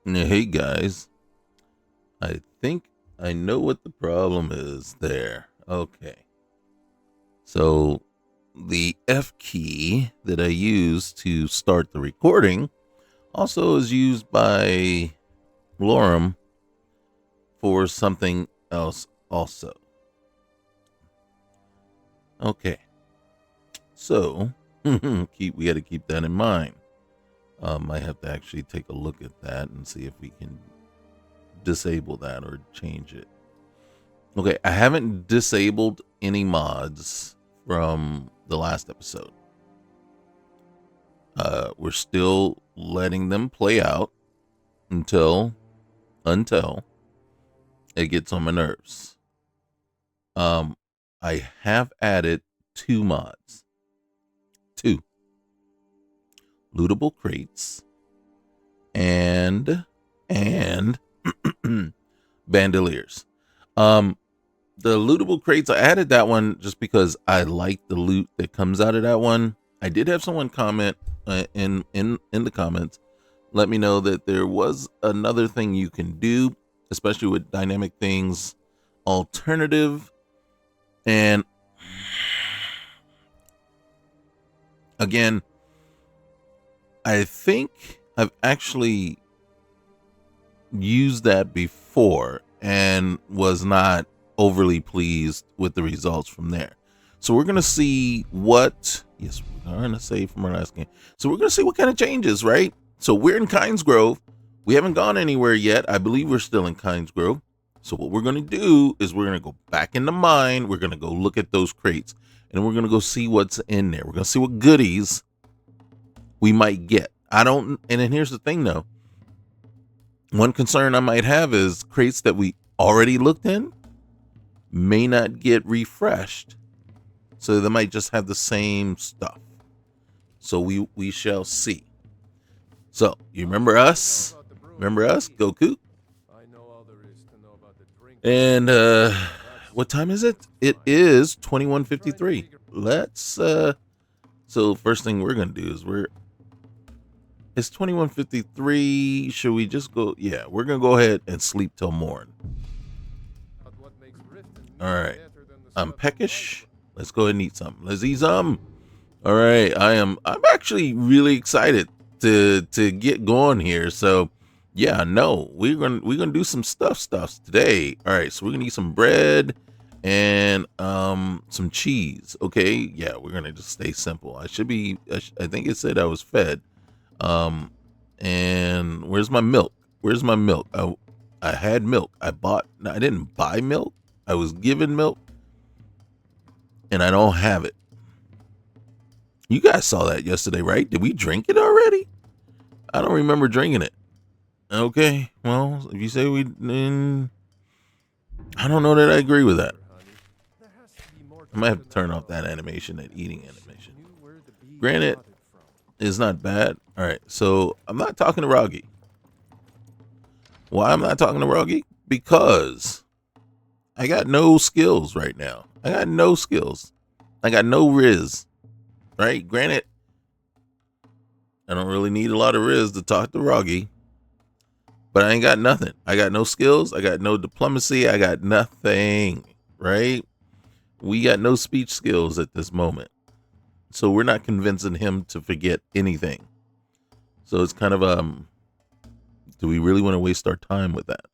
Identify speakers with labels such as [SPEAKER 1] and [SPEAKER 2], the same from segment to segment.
[SPEAKER 1] Hey guys, I think I know what the problem is there. Okay. So the F key that I use to start the recording also is used by LoreRim for something else also. Okay. So we got to keep that in mind. I have to actually take a look at that and see if we can disable that or change it. Okay, I haven't disabled any mods from the last episode. We're still letting them play out until it gets on my nerves. I have added 2 mods. 2 lootable crates and bandoliers. The lootable crates, I added that one just because I like the loot that comes out of that one. I did have someone comment in the comments, let me know that there was another thing you can do, especially with dynamic things alternative. And again, I think I've actually used that before and was not overly pleased with the results from there. So we're gonna see what. Yes, we're gonna save from our last game. So we're gonna see what kind of changes, right? So we're in Kynes Grove. We haven't gone anywhere yet. I believe we're still in Kynes Grove. So what we're gonna do is we're gonna go back in the mine. We're gonna go look at those crates, and we're gonna go see what's in there. We're gonna see what goodies we might get. I don't. And then here's the thing, though. One concern I might have is crates that we already looked in may not get refreshed. So they might just have the same stuff. So we shall see. So you remember us? Remember us, Goku? And what time is it? It is 21:53. Let's so first thing we're gonna do is it's 21:53. Should we just go? Yeah, we're gonna go ahead and sleep till morn. All right. I'm peckish. Let's go ahead and eat something. Let's eat some. All right. I'm actually really excited to get going here. So yeah, no, we're gonna do some stuffs today. All right, so we're gonna eat some bread and some cheese. Okay, yeah, we're gonna just stay simple. I think it said I was fed. And where's my milk? Where's my milk? I had milk. I didn't buy milk. I was given milk, and I don't have it. You guys saw that yesterday, right? Did we drink it already? I don't remember drinking it. Okay, well, if you say we, then I don't know that I agree with that. I might have to turn off that animation, that eating animation. Granted, it's not bad. All right, so I'm not talking to Roggy. Why I'm not talking to Roggy? Because I got no skills right now. I got no skills. I got no Riz. Right? Granted, I don't really need a lot of Riz to talk to Roggy. But I ain't got nothing. I got no skills. I got no diplomacy. I got nothing. Right? We got no speech skills at this moment. So we're not convincing him to forget anything. So it's kind of do we really want to waste our time with that?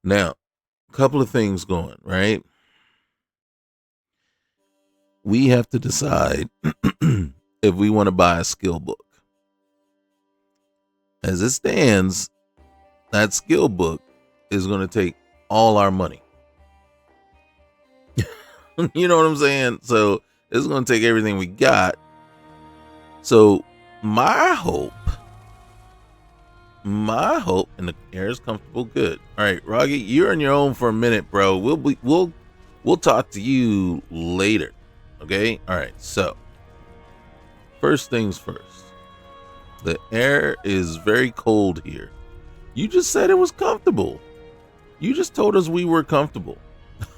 [SPEAKER 1] Now, a couple of things going, right? We have to decide if we want to buy a skill book. As it stands, that skill book is going to take all our money. You know what I'm saying? So it's going to take everything we got. So my hope, and the air is comfortable. Good. All right, Roggy, you're on your own for a minute, bro. We'll talk to you later. Okay. All right. So first things first. The air is very cold here. You just said it was comfortable. You just told us we were comfortable.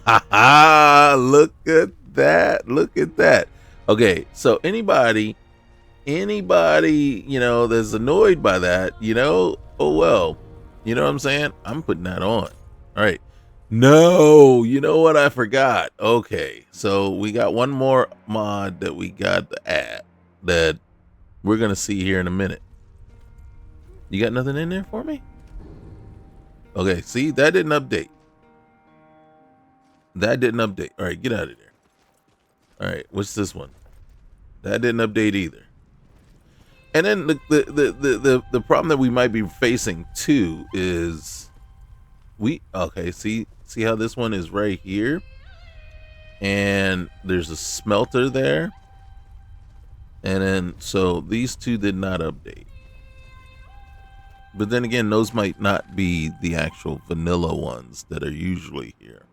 [SPEAKER 1] Ha ha! Look at that. Look at that. Okay, so anybody anybody, that's annoyed by that, oh well. You know what I'm saying? I'm putting that on. All right. No, you know what? I forgot. Okay. So we got one more mod that we got to add that we're going to see here in a minute. You got nothing in there for me? Okay. See, that didn't update. That didn't update. All right. Get out of there. All right. What's this one? That didn't update either. And then the problem that we might be facing too is see how this one is right here, and there's a smelter there, and then so these two did not update. But then again, those might not be the actual vanilla ones that are usually here.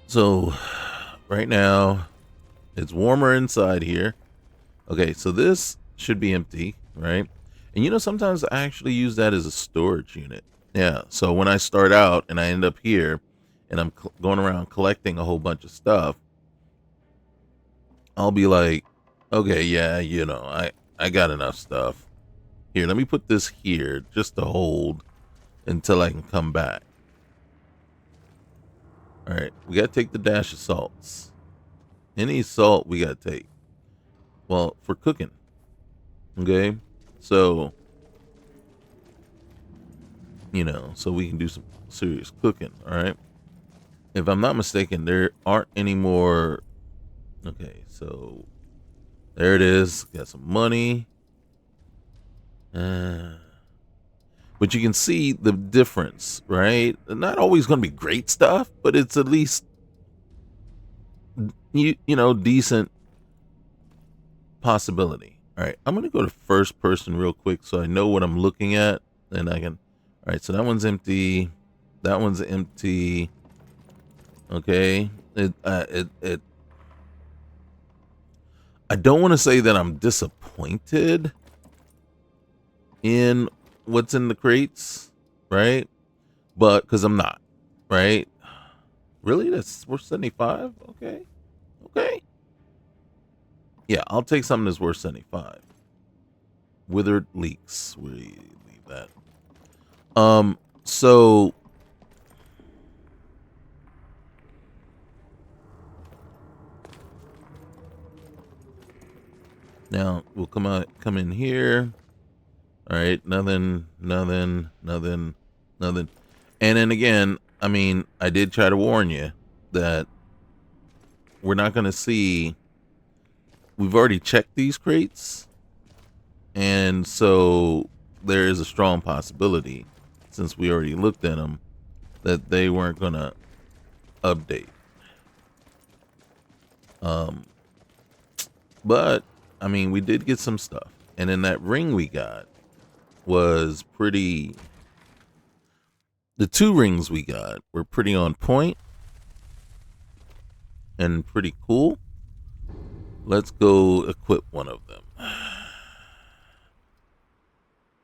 [SPEAKER 1] So right now it's warmer inside here. Okay, so this should be empty, right? And sometimes I actually use that as a storage unit. Yeah, so when I start out and I end up here and I'm going around collecting a whole bunch of stuff, I'll be like, okay, yeah, I got enough stuff. Here, let me put this here just to hold until I can come back. All right, we got to take the dash of salts. Any salt we got to take. Well, for cooking. Okay, so so we can do some serious cooking. All right, if I'm not mistaken, there aren't any more. Okay, so there it is. Got some money, but you can see the difference, right? Not always going to be great stuff, but it's at least decent possibility. All right, I'm gonna go to first person real quick so I know what I'm looking at, and I can. All right, so that one's empty. That one's empty. Okay. I don't want to say that I'm disappointed in what's in the crates, right? But because I'm not, right? Really? That's worth 75? Okay. Okay. Yeah, I'll take something that's worth 75. Withered leeks. Where do you leave that? So now we'll come in here. All right, nothing. And then again, I mean, I did try to warn you that we're not going to see. We've already checked these crates, and so there is a strong possibility, since we already looked at them, that they weren't going to update. But I mean, we did get some stuff, and then that ring we got was pretty. The 2 rings we got were pretty on point and pretty cool. Let's go equip one of them.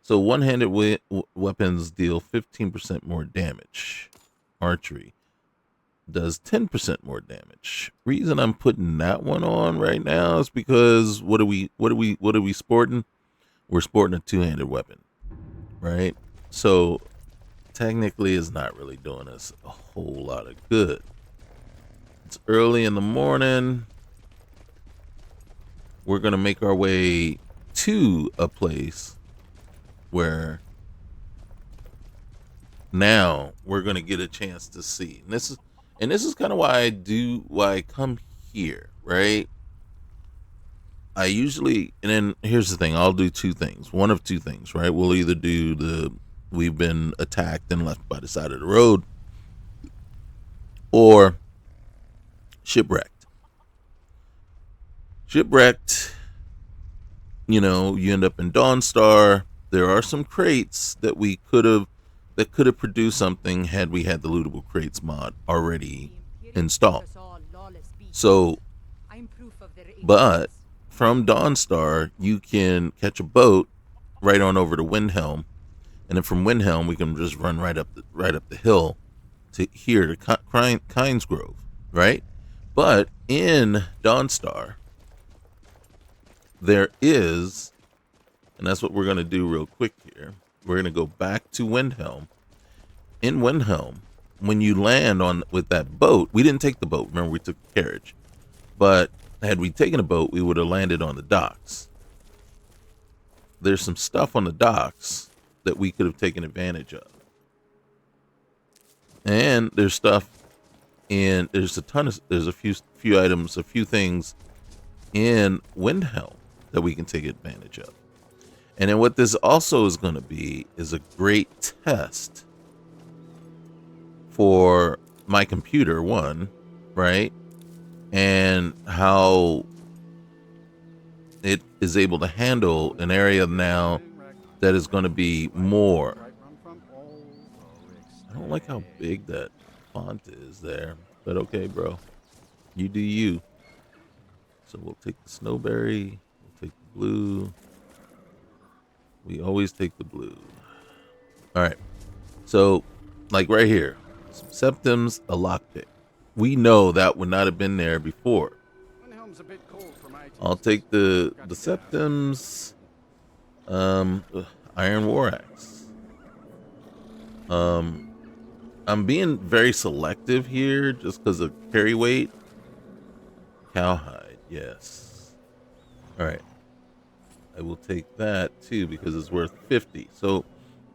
[SPEAKER 1] So one-handed weapons deal 15% more damage. Archery does 10% more damage. Reason I'm putting that one on right now is because what are we sporting? We're sporting a 2-handed weapon, right? So technically it's not really doing us a whole lot of good. It's early in the morning. We're going to make our way to a place where now we're going to get a chance to see. And this is kind of why I come here, right? I usually, and then here's the thing, I'll do 2 things. One of 2 things, right? We'll either do we've been attacked and left by the side of the road, or shipwrecked. You end up in Dawnstar. There are some crates that could have produced something had we had the lootable crates mod already installed. So, but from Dawnstar, you can catch a boat right on over to Windhelm, and then from Windhelm we can just run right up the hill to here to Kynesgrove, right? But in Dawnstar, there is, and that's what we're going to do real quick here. We're going to go back to Windhelm. In Windhelm, when you land on with that boat, we didn't take the boat. Remember, we took the carriage. But had we taken a boat, we would have landed on the docks. There's some stuff on the docks that we could have taken advantage of. And there's stuff in, there's a few items, a few things in Windhelm that we can take advantage of. And then what this also is going to be is a great test for my computer, one, right? And how it is able to handle an area now that is going to be more. I don't like how big that font is there, but okay, bro. You do you. So we'll take the snowberry, we'll take the blue. We always take the blue. All right. So, like right here, some septums, a lockpick. We know that would not have been there before. I'll take the septums, iron war axe. I'm being very selective here just because of carry weight. Cowhide, yes. All right. I will take that too because it's worth 50. So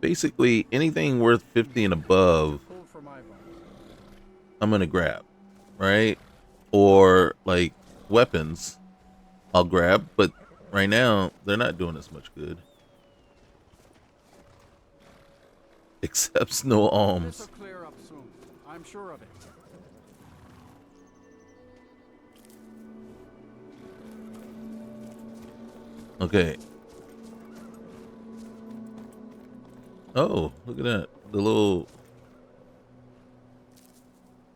[SPEAKER 1] basically anything worth 50 and above, I'm going to grab, right? Or like weapons, I'll grab, but right now they're not doing as much good. Except no alms.
[SPEAKER 2] This'll clear up soon. I'm sure of it.
[SPEAKER 1] Okay. Oh, look at that.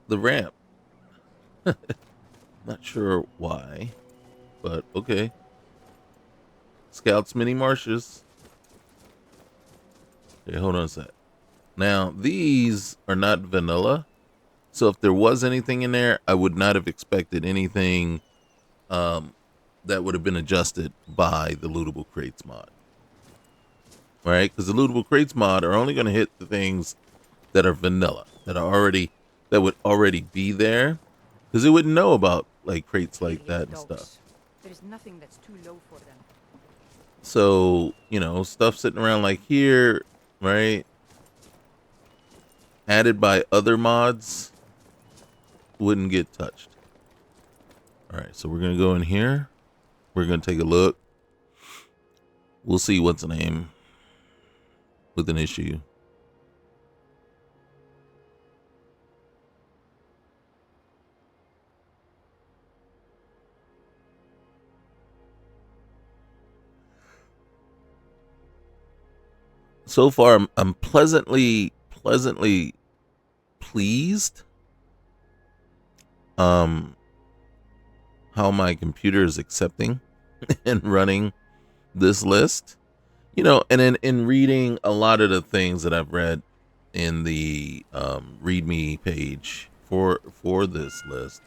[SPEAKER 1] The ramp. Not sure why, but okay. Scouts mini marshes. Okay, hold on a sec. Now, these are not vanilla. So if there was anything in there, I would not have expected anything that would have been adjusted by the lootable crates mod. Right? Because the lootable crates mod are only going to hit the things that are vanilla, that would already be there. Because it wouldn't know about like crates like that and stuff.
[SPEAKER 3] There is nothing that's too low for them.
[SPEAKER 1] So, you know, stuff sitting around like here, right? Added by other mods wouldn't get touched. All right, so we're going to go in here. We're going to take a look. We'll see what's the name with an issue. So far, I'm pleasantly pleased. How my computer is accepting and running this list, you know, and in reading a lot of the things that I've read in the README page for this list,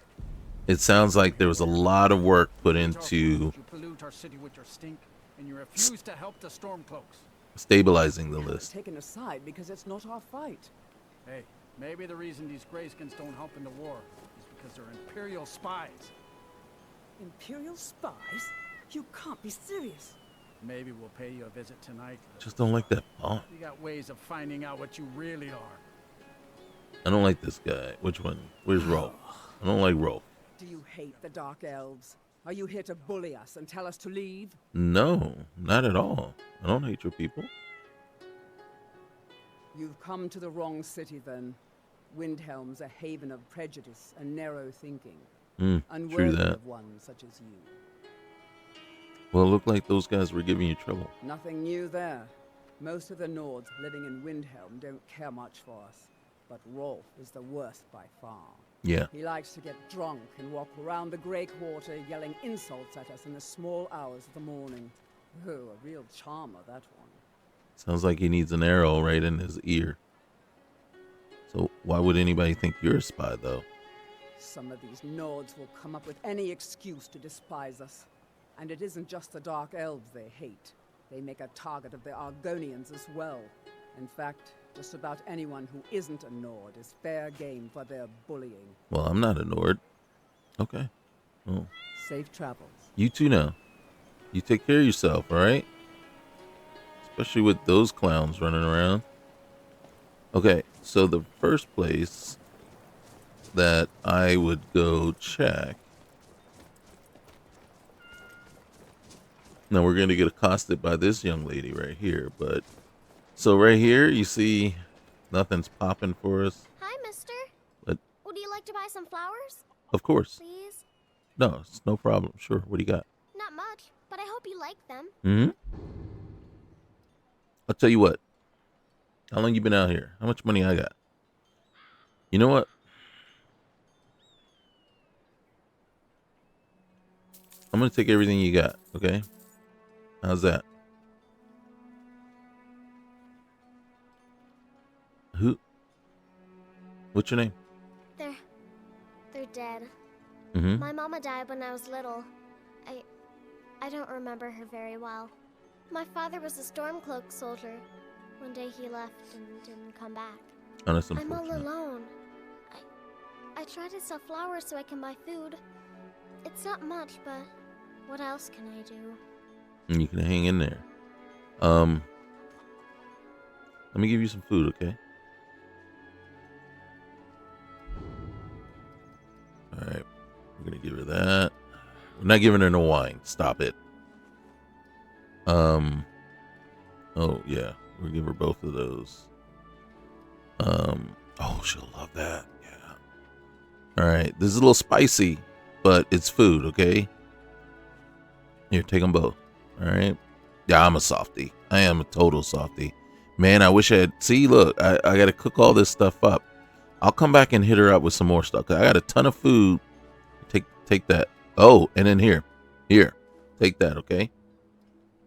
[SPEAKER 1] it sounds like there was a lot of work put into
[SPEAKER 2] You pollute our city with your stink, and you refuse to help the Stormcloaks.
[SPEAKER 1] stabilizing the list.
[SPEAKER 4] Taken aside because it's not our fight.
[SPEAKER 2] Hey, maybe the reason these Greyskins don't help in the war is because they're Imperial spies.
[SPEAKER 4] Imperial spies? You can't be serious.
[SPEAKER 2] Maybe we'll pay you a visit tonight.
[SPEAKER 1] Just don't like that font.
[SPEAKER 2] You got ways of finding out what you really are.
[SPEAKER 1] I don't like this guy. Which one? Where's Rolf? I don't like Rolf.
[SPEAKER 4] Do you hate the Dark Elves? Are you here to bully us and tell us to leave?
[SPEAKER 1] No, not at all. I don't hate your people.
[SPEAKER 4] You've come to the wrong city then. Windhelm's a haven of prejudice and narrow thinking.
[SPEAKER 1] True
[SPEAKER 4] Unworthy
[SPEAKER 1] that.
[SPEAKER 4] of one such as you.
[SPEAKER 1] Well, it looked like those guys were giving you trouble.
[SPEAKER 4] Nothing new there. Most of the Nords living in Windhelm don't care much for us. But Rolf is the worst by far.
[SPEAKER 1] Yeah.
[SPEAKER 4] He likes to get drunk and walk around the Grey Quarter yelling insults at us in the small hours of the morning. Oh, a real charmer, that one.
[SPEAKER 1] Sounds like he needs an arrow right in his ear. So why would anybody think you're a spy, though?
[SPEAKER 4] Some of these Nords will come up with any excuse to despise us. And it isn't just the Dark Elves they hate. They make a target of the Argonians as well. In fact, just about anyone who isn't a Nord is fair game for their bullying.
[SPEAKER 1] Well, I'm not a Nord. Okay. Well,
[SPEAKER 4] Safe travels.
[SPEAKER 1] you two now. You take care of yourself, all right? Especially with those clowns running around. Okay, so the first place that I would go check. Now we're going to get accosted by this young lady right here, but so right here you see nothing's popping for us.
[SPEAKER 5] Hi, mister.
[SPEAKER 1] But
[SPEAKER 5] Would you like to buy some flowers?
[SPEAKER 1] of course.
[SPEAKER 5] Please?
[SPEAKER 1] No, it's no problem. Sure. What do you got?
[SPEAKER 5] Not much, but I hope you like them.
[SPEAKER 1] Mm-hmm. I'll tell you what. How long you been out here? How much money I got? You know what? I'm going to take everything you got, okay? How's that? Who? What's your name?
[SPEAKER 5] They're dead.
[SPEAKER 1] Mm-hmm.
[SPEAKER 5] My mama died when I was little. I don't remember her very well. My father was a Stormcloak soldier. One day he left and didn't come back.
[SPEAKER 1] Oh, that's
[SPEAKER 5] I'm all
[SPEAKER 1] unfortunate.
[SPEAKER 5] alone. I try to sell flowers so I can buy food. It's not much, but what else can I do?
[SPEAKER 1] And you can hang in there. Let me give you some food, okay? All right. We're going to give her that. We're not giving her no wine. Stop it. Oh, yeah. We'll give her both of those. Oh, she'll love that. Yeah. All right. This is a little spicy, but it's food, okay? Here, take them both. All right. Yeah, I'm a softie. I am a total softie. Man, I wish I had. See, look, I got to cook all this stuff up. I'll come back and hit her up with some more stuff. 'Cause I got a ton of food. Take that. Oh, and then here. Take that, okay?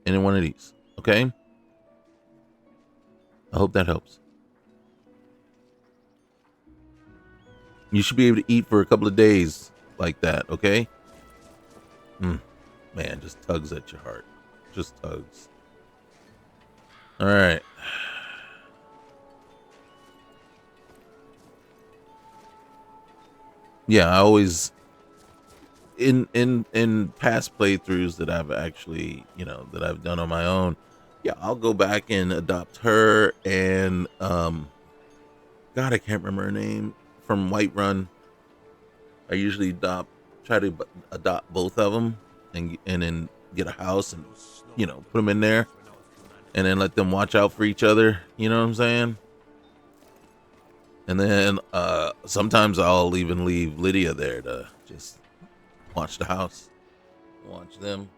[SPEAKER 1] And then one of these, okay? I hope that helps. You should be able to eat for a couple of days like that, okay? Man, just tugs at your heart. Just tugs. All right. Yeah, I always in past playthroughs that I've actually, that I've done on my own, yeah, I'll go back and adopt her and God, I can't remember her name from Whiterun. I usually try to adopt both of them and then get a house and put them in there and then let them watch out for each other. You know what I'm saying? And then sometimes I'll even leave Lydia there to just watch the house, watch them.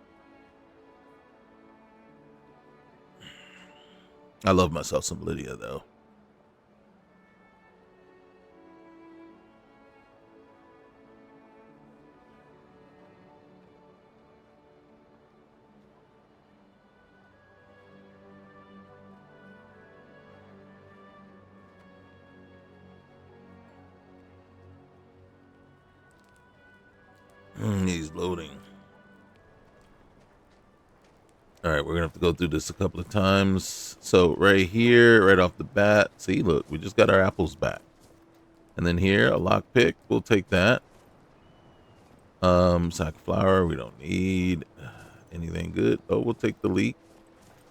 [SPEAKER 1] I love myself some Lydia though. He's loading. All right, we're gonna have to go through this a couple of times. So right here, right off the bat, see, look, we just got our apples back. And then here, a lockpick, we'll take that. Sack of flour, we don't need anything good. Oh, we'll take the leek.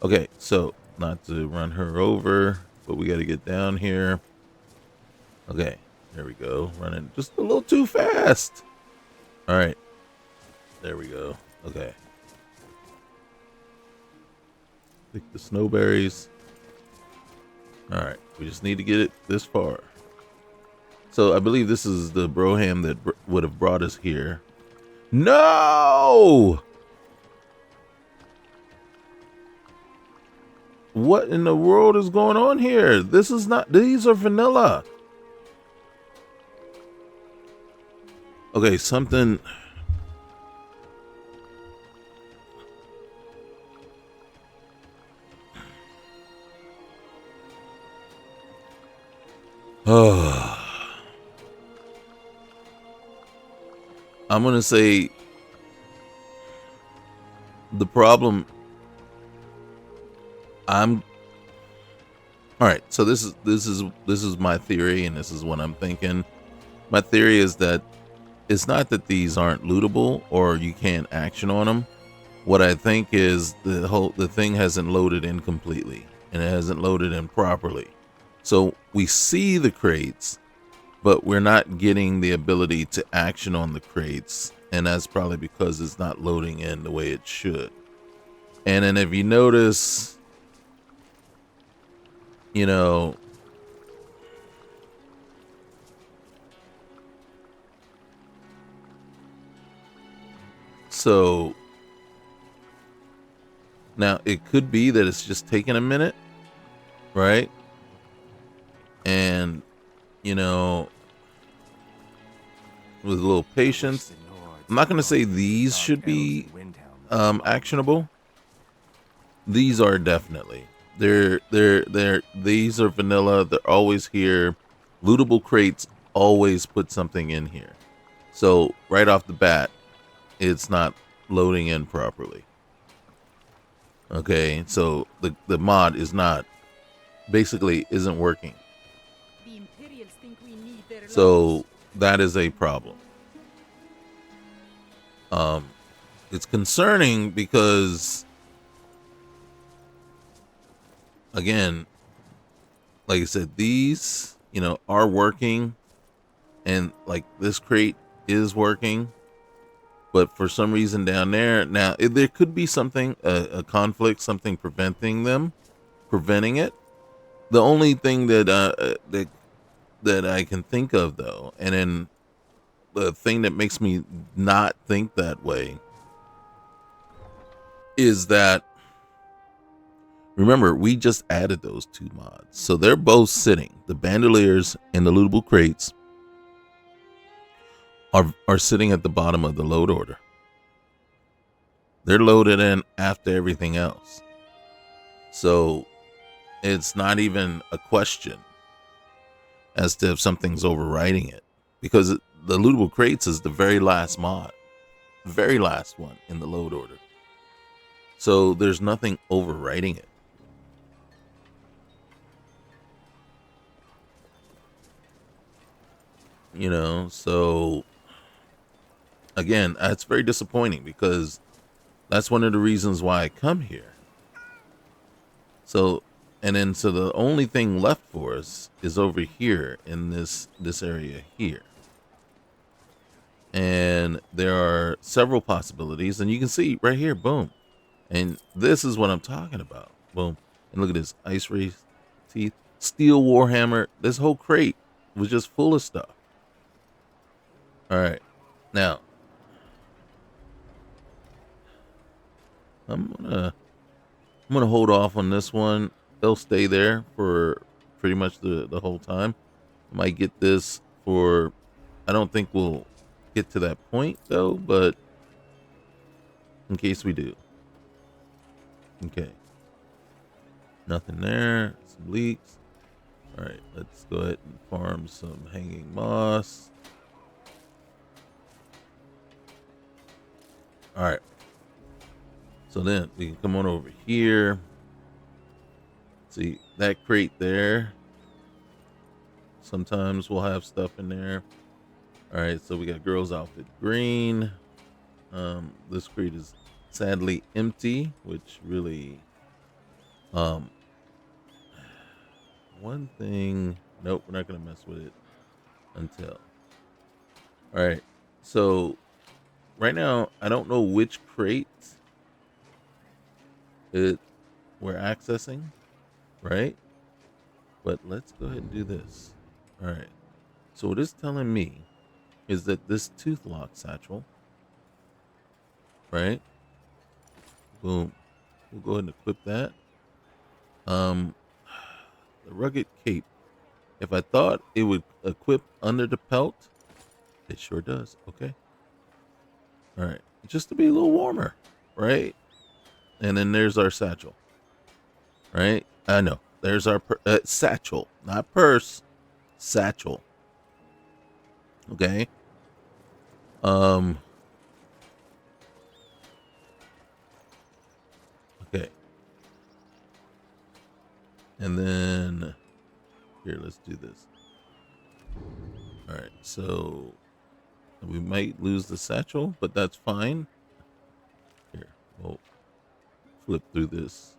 [SPEAKER 1] Okay, so not to run her over, but we got to get down here. Okay, there we go. Running just a little too fast. All right, there we go. Okay. Pick the snowberries. All right, we just need to get it this far. So I believe this is the broham that would have brought us here. No! What in the world is going on here? This is not, these are vanilla. Okay, something. I'm gonna say the problem, I'm all right. So this is my theory, and this is what I'm thinking. My theory is that it's not that these aren't lootable or you can't action on them. What I think is the thing hasn't loaded in completely, and it hasn't loaded in properly. So we see the crates, but we're not getting the ability to action on the crates, and that's probably because it's not loading in the way it should. And then if you notice, you know, so now it could be that it's just taking a minute, right? And, you know, with a little patience, I'm not going to say these should be actionable. These are definitely. These are vanilla. They're always here. Lootable crates always put something in here. So right off the bat, it's not loading in properly. Okay, so the mod is not, basically isn't working.
[SPEAKER 3] The Imperials think we need their
[SPEAKER 1] So that is a problem. It's concerning because, again, like I said, these, you know, are working, and like this crate is working, but for some reason down there now, there could be something, a conflict, something preventing it. The only thing that I can think of, though, and then the thing that makes me not think that way, is that, remember, we just added those two mods. So they're both sitting. The bandoliers and the lootable crates are sitting at the bottom of the load order. They're loaded in after everything else. So it's not even a question as to if something's overriding it, because the lootable crates is the very last mod, very last one in the load order. So there's nothing overriding it. You know, so again, that's very disappointing, because that's one of the reasons why I come here. So, and then so the only thing left for us is over here in this area here. And there are several possibilities, and you can see right here, boom. And this is what I'm talking about. Boom. And look at this. Ice Race Teeth. Steel Warhammer. This whole crate was just full of stuff. All right. Now, I'm gonna hold off on this one. They'll stay there for pretty much the whole time. I might get this for, I don't think we'll get to that point though, but in case we do. Okay. Nothing there. Some leaks. All right, let's go ahead and farm some hanging moss. All right. So then we can come on over here. See that crate there. Sometimes we'll have stuff in there. All right, so we got girls outfit green. This crate is sadly empty, which really, one thing, nope, we're not gonna mess with it until. All right, so right now I don't know which crate we're accessing, right? But let's go ahead and do this. All right, so what it's telling me is that this tooth lock satchel, right? Boom. We'll go ahead and equip that. The rugged cape. If I thought it would equip under the pelt, it sure does. Okay. All right. Just to be a little warmer, right? And then there's our satchel, right? I know. There's our satchel, not purse, satchel. Okay. And then here, let's do this. All right, so we might lose the satchel, but that's fine. Here, we'll flip through this.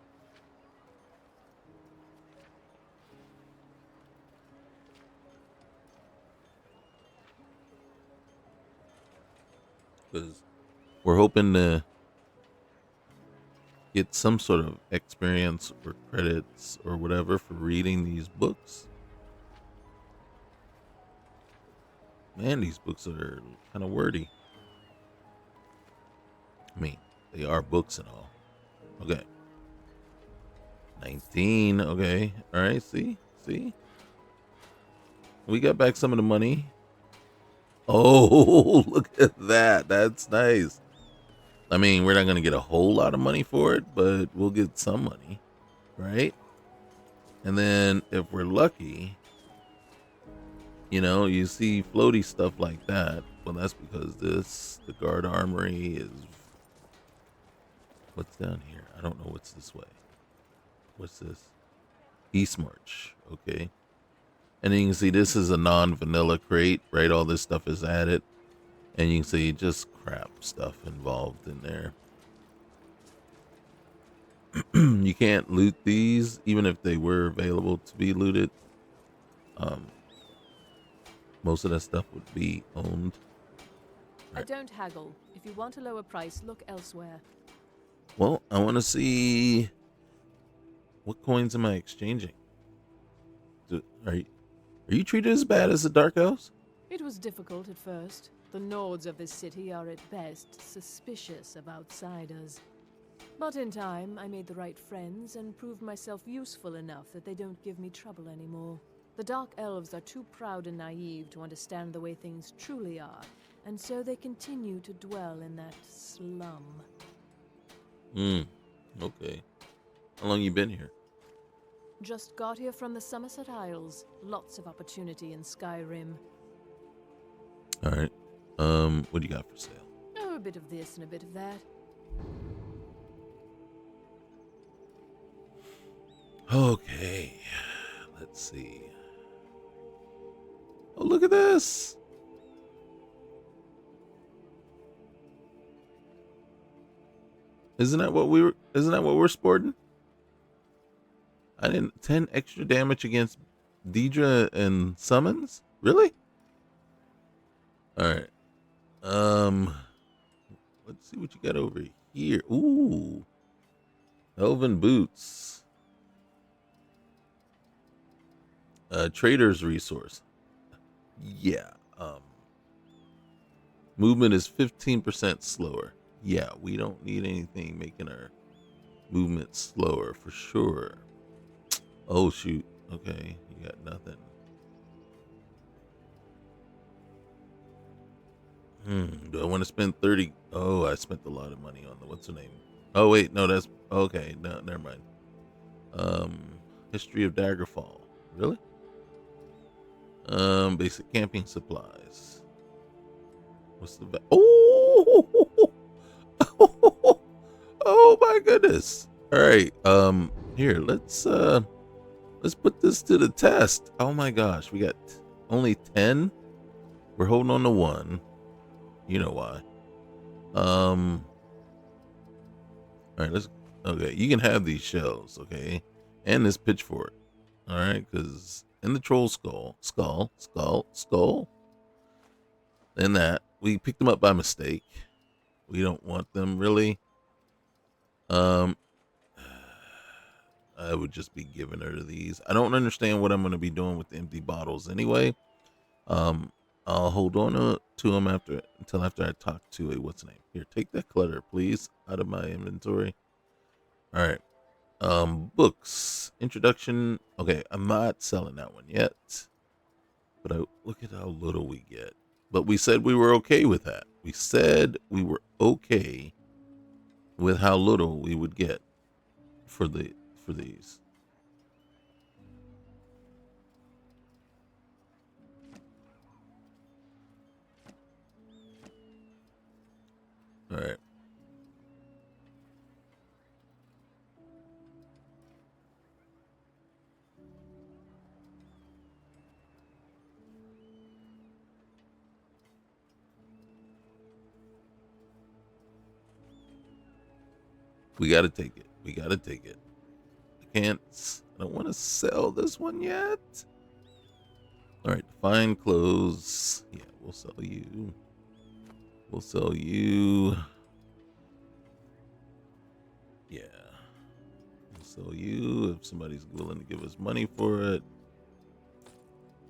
[SPEAKER 1] Because we're hoping to get some sort of experience or credits or whatever for reading these books. Man, these books are kind of wordy. I mean, they are books and all. Okay. 19. Okay. All right. See? We got back some of the money. Oh, look at that. That's nice. I mean, we're not going to get a whole lot of money for it, but we'll get some money, right? And then if we're lucky, you know, you see floaty stuff like that. Well, that's because the guard armory is, what's down here? I don't know what's this way. What's this? East March. Okay. And you can see this is a non-vanilla crate, right? All this stuff is added. And you can see just crap stuff involved in there. You can't loot these, even if they were available to be looted. Most of that stuff would be owned.
[SPEAKER 6] I don't haggle. If you want a lower price, look elsewhere.
[SPEAKER 1] Well, I want to see, what coins am I exchanging? Are you treated as bad as the Dark Elves?
[SPEAKER 6] It was difficult at first. The Nords of this city are at best suspicious of outsiders. But in time, I made the right friends and proved myself useful enough that they don't give me trouble anymore. The Dark Elves are too proud and naive to understand the way things truly are, and so they continue to dwell in that slum.
[SPEAKER 1] Okay. How long you been here?
[SPEAKER 6] Just got here from the Somerset Isles. Lots of opportunity in Skyrim.
[SPEAKER 1] All right. What do you got for sale?
[SPEAKER 6] Oh, a bit of this and a bit of that.
[SPEAKER 1] Okay. Let's see. Oh, look at this. Isn't that what we're sporting? I didn't 10 extra damage against Deidre and summons? Really? All right. Let's see what you got over here. Ooh. Elven boots. Trader's resource. Yeah. Movement is 15% slower. Yeah, we don't need anything making our movement slower for sure. Oh shoot. Okay, you got nothing. Do I want to spend 30? Oh, I spent a lot of money on the, what's her name? Oh wait, no, that's okay. No, never mind. History of Daggerfall. Really? Basic camping supplies. What's the oh, oh my goodness. All right. Here, let's put this to the test. Oh my gosh, we got only 10. We're holding on to 1. You know why. All right, okay, you can have these shells, okay? And this pitchfork. All right, because in the troll skull. And that we picked them up by mistake. We don't want them really. I would just be giving her these. I don't understand what I'm going to be doing with the empty bottles anyway. I'll hold on to them until after I talk to what's the name? Here, take that clutter, please, out of my inventory. All right. Books. Introduction. Okay, I'm not selling that one yet. But look at how little we get. But we said we were okay with that. We said we were okay with how little we would get for these. All right. We gotta take it. We gotta take it. I don't want to sell this one yet. All right, fine clothes. Yeah, we'll sell you. We'll sell you. Yeah. We'll sell you if somebody's willing to give us money for it.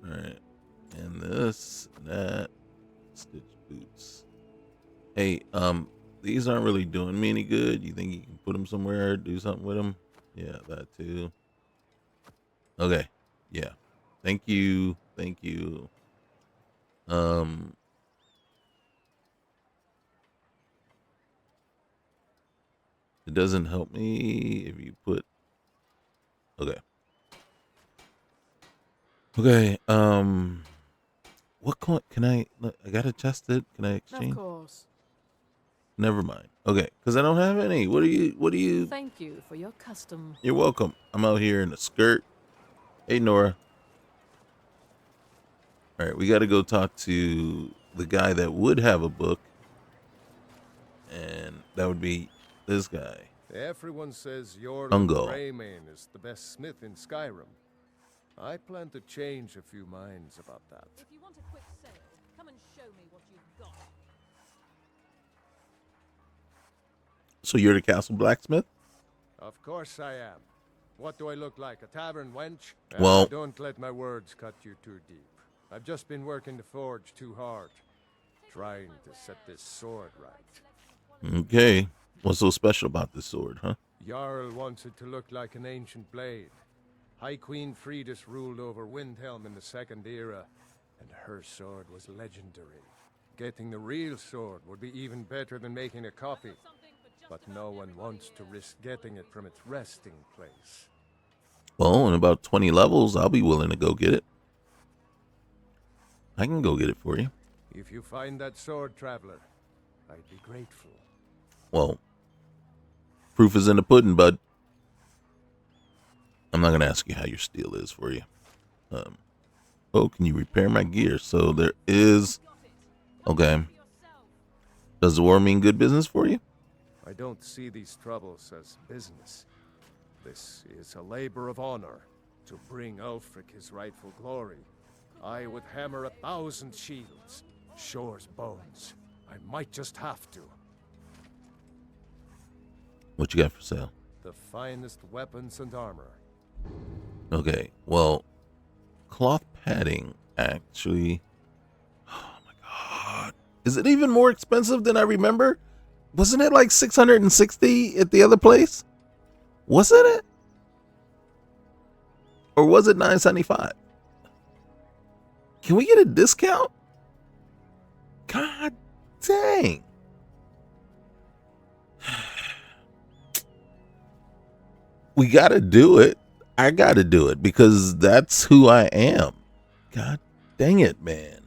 [SPEAKER 1] All right. And this, and that. Stitch boots. Hey, these aren't really doing me any good. You think you can put them somewhere, do something with them? Yeah, that too. Okay. Yeah. Thank you. Thank you. It doesn't help me if you put. Okay. Okay. What coin can I gotta test it? Can I exchange?
[SPEAKER 6] Of course.
[SPEAKER 1] Never mind. Okay, because I don't have any. What do you?
[SPEAKER 6] Thank you for your custom.
[SPEAKER 1] You're welcome. I'm out here in a skirt. Hey, Nora. All right, we got to go talk to the guy that would have a book, and that would be this guy.
[SPEAKER 7] Everyone says your
[SPEAKER 1] Ungo.
[SPEAKER 7] Greymane is the best smith in Skyrim. I plan to change a few minds about that.
[SPEAKER 6] If you want a quick sale, come and show me what you've got.
[SPEAKER 1] So you're the castle blacksmith?
[SPEAKER 7] Of course I am. What do I look like, a tavern wench?
[SPEAKER 1] Well,
[SPEAKER 7] don't let my words cut you too deep. I've just been working the forge too hard, trying to set this sword right.
[SPEAKER 1] Okay. What's so special about this sword, huh?
[SPEAKER 7] Jarl wants it to look like an ancient blade. High Queen Fridis ruled over Windhelm in the Second Era, and her sword was legendary. Getting the real sword would be even better than making a copy, but no one wants to risk getting it from its resting place.
[SPEAKER 1] Well, in about 20 levels, I'll be willing to go get it. I can go get it for you.
[SPEAKER 7] If you find that sword, traveler, I'd be grateful.
[SPEAKER 1] Well, proof is in the pudding, bud. I'm not going to ask you how your steel is for you. Oh, can you repair my gear? So there is... Okay. Does the war mean good business for you?
[SPEAKER 7] I don't see these troubles as business. This is a labor of honor to bring Ulfric his rightful glory. I would hammer 1,000 shields, Shore's bones. I might just have to.
[SPEAKER 1] What you got for sale?
[SPEAKER 7] The finest weapons and armor.
[SPEAKER 1] Okay, well, cloth padding, actually. Oh my god. Is it even more expensive than I remember? Wasn't it like 660 at the other place? Wasn't it? Or was it 975? Can we get a discount? God dang. We gotta do it. I gotta do it because that's who I am. God dang it, man.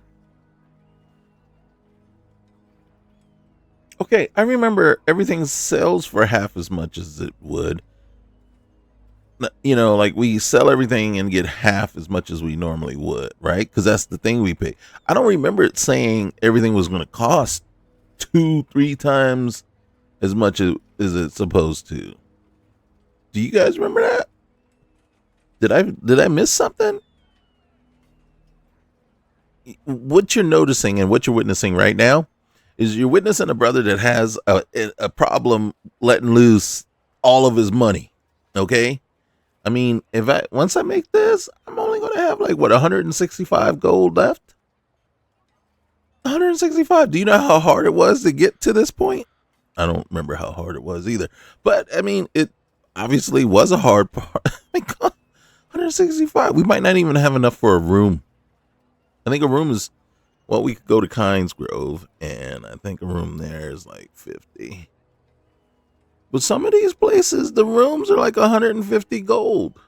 [SPEAKER 1] Okay, I remember everything sells for half as much as it would. You know, like we sell everything and get half as much as we normally would, right? Because that's the thing we pay. I don't remember it saying everything was going to cost 2-3 times as much as it's supposed to. Do you guys remember that? Did I miss something? What you're noticing and what you're witnessing right now is you're witnessing a brother that has a problem letting loose all of his money. Okay. I mean, once I make this, I'm only going to have like what, 165 gold left? 165. Do you know how hard it was to get to this point? I don't remember how hard it was either. But I mean, it obviously was a hard part. My God, 165. We might not even have enough for a room. I think a room is, well, we could go to Kynes Grove, and I think a room there is like 50. But some of these places, the rooms are like 150 gold.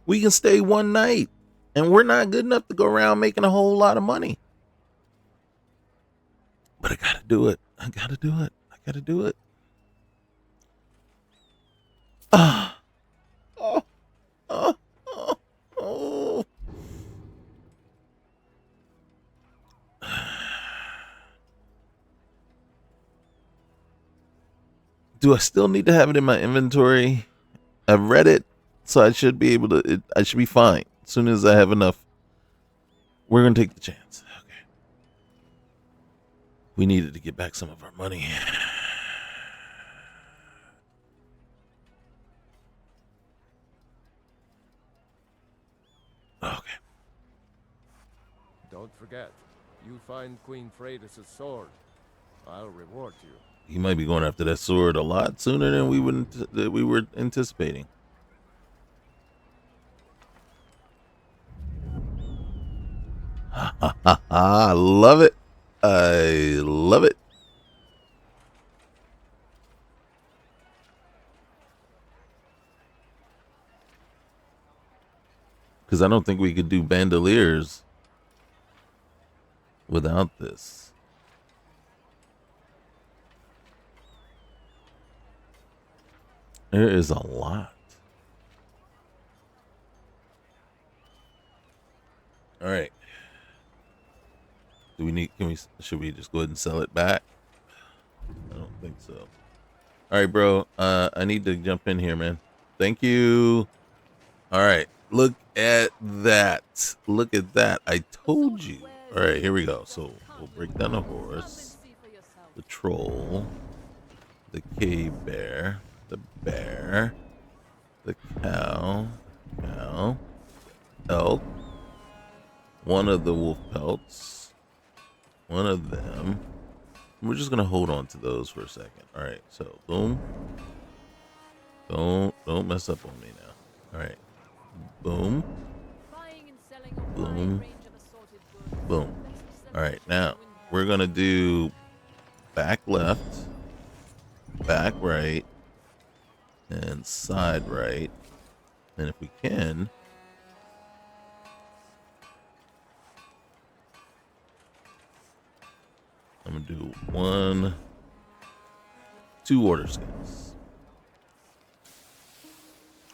[SPEAKER 1] We can stay one night, and we're not good enough to go around making a whole lot of money. But I gotta do it. I gotta do it. I gotta do it. Ah. Oh. Oh. Oh. Oh. Do I still need to have it in my inventory? I've read it, so I should be able to. I should be fine as soon as I have enough. We're gonna take the chance. Okay. We needed to get back some of our money. Okay.
[SPEAKER 7] Don't forget, you find Queen Freydis' sword, I'll reward you.
[SPEAKER 1] He might be going after that sword a lot sooner than we were anticipating. Ha ha ha! I love it. I love it. Because I don't think we could do bandoliers without this. There is a lot. All right. Do we need? Should we just go ahead and sell it back? I don't think so. All right, bro. I need to jump in here, man. Thank you. All right. Look at that. Look at that. I told you. All right, here we go. So we'll break down the horse, the troll, the cave bear, the bear, the cow, elk, one of the wolf pelts, one of them. We're just gonna hold on to those for a second. All right, so boom. Don't mess up on me now. All right, boom, boom, boom. All right, now we're gonna do back left, back right, and side right. And if we can, I'm gonna do 2 order skins.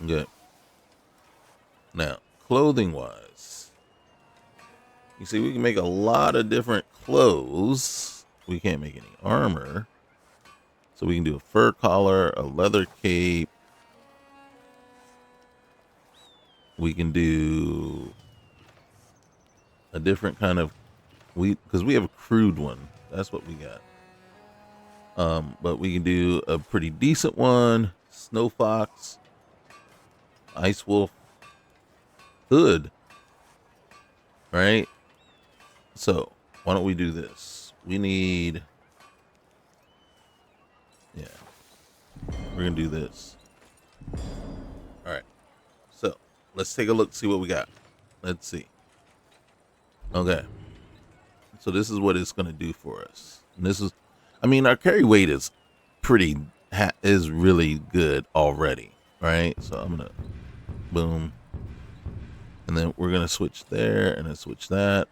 [SPEAKER 1] Okay. Now, clothing wise, you see, we can make a lot of different clothes. We can't make any armor. So we can do a fur collar, a leather cape. We can do a different kind of, because we have a crude one. That's what we got. But we can do a pretty decent one. Snow fox, ice wolf, hood. Right? So why don't we do this? We need, yeah, we're gonna do this. All right. So let's take a look, see what we got. Let's see. Okay. So this is what it's going to do for us. And this is, I mean, our carry weight is is really good already, right? So I'm going to boom. And then we're going to switch there and then switch that,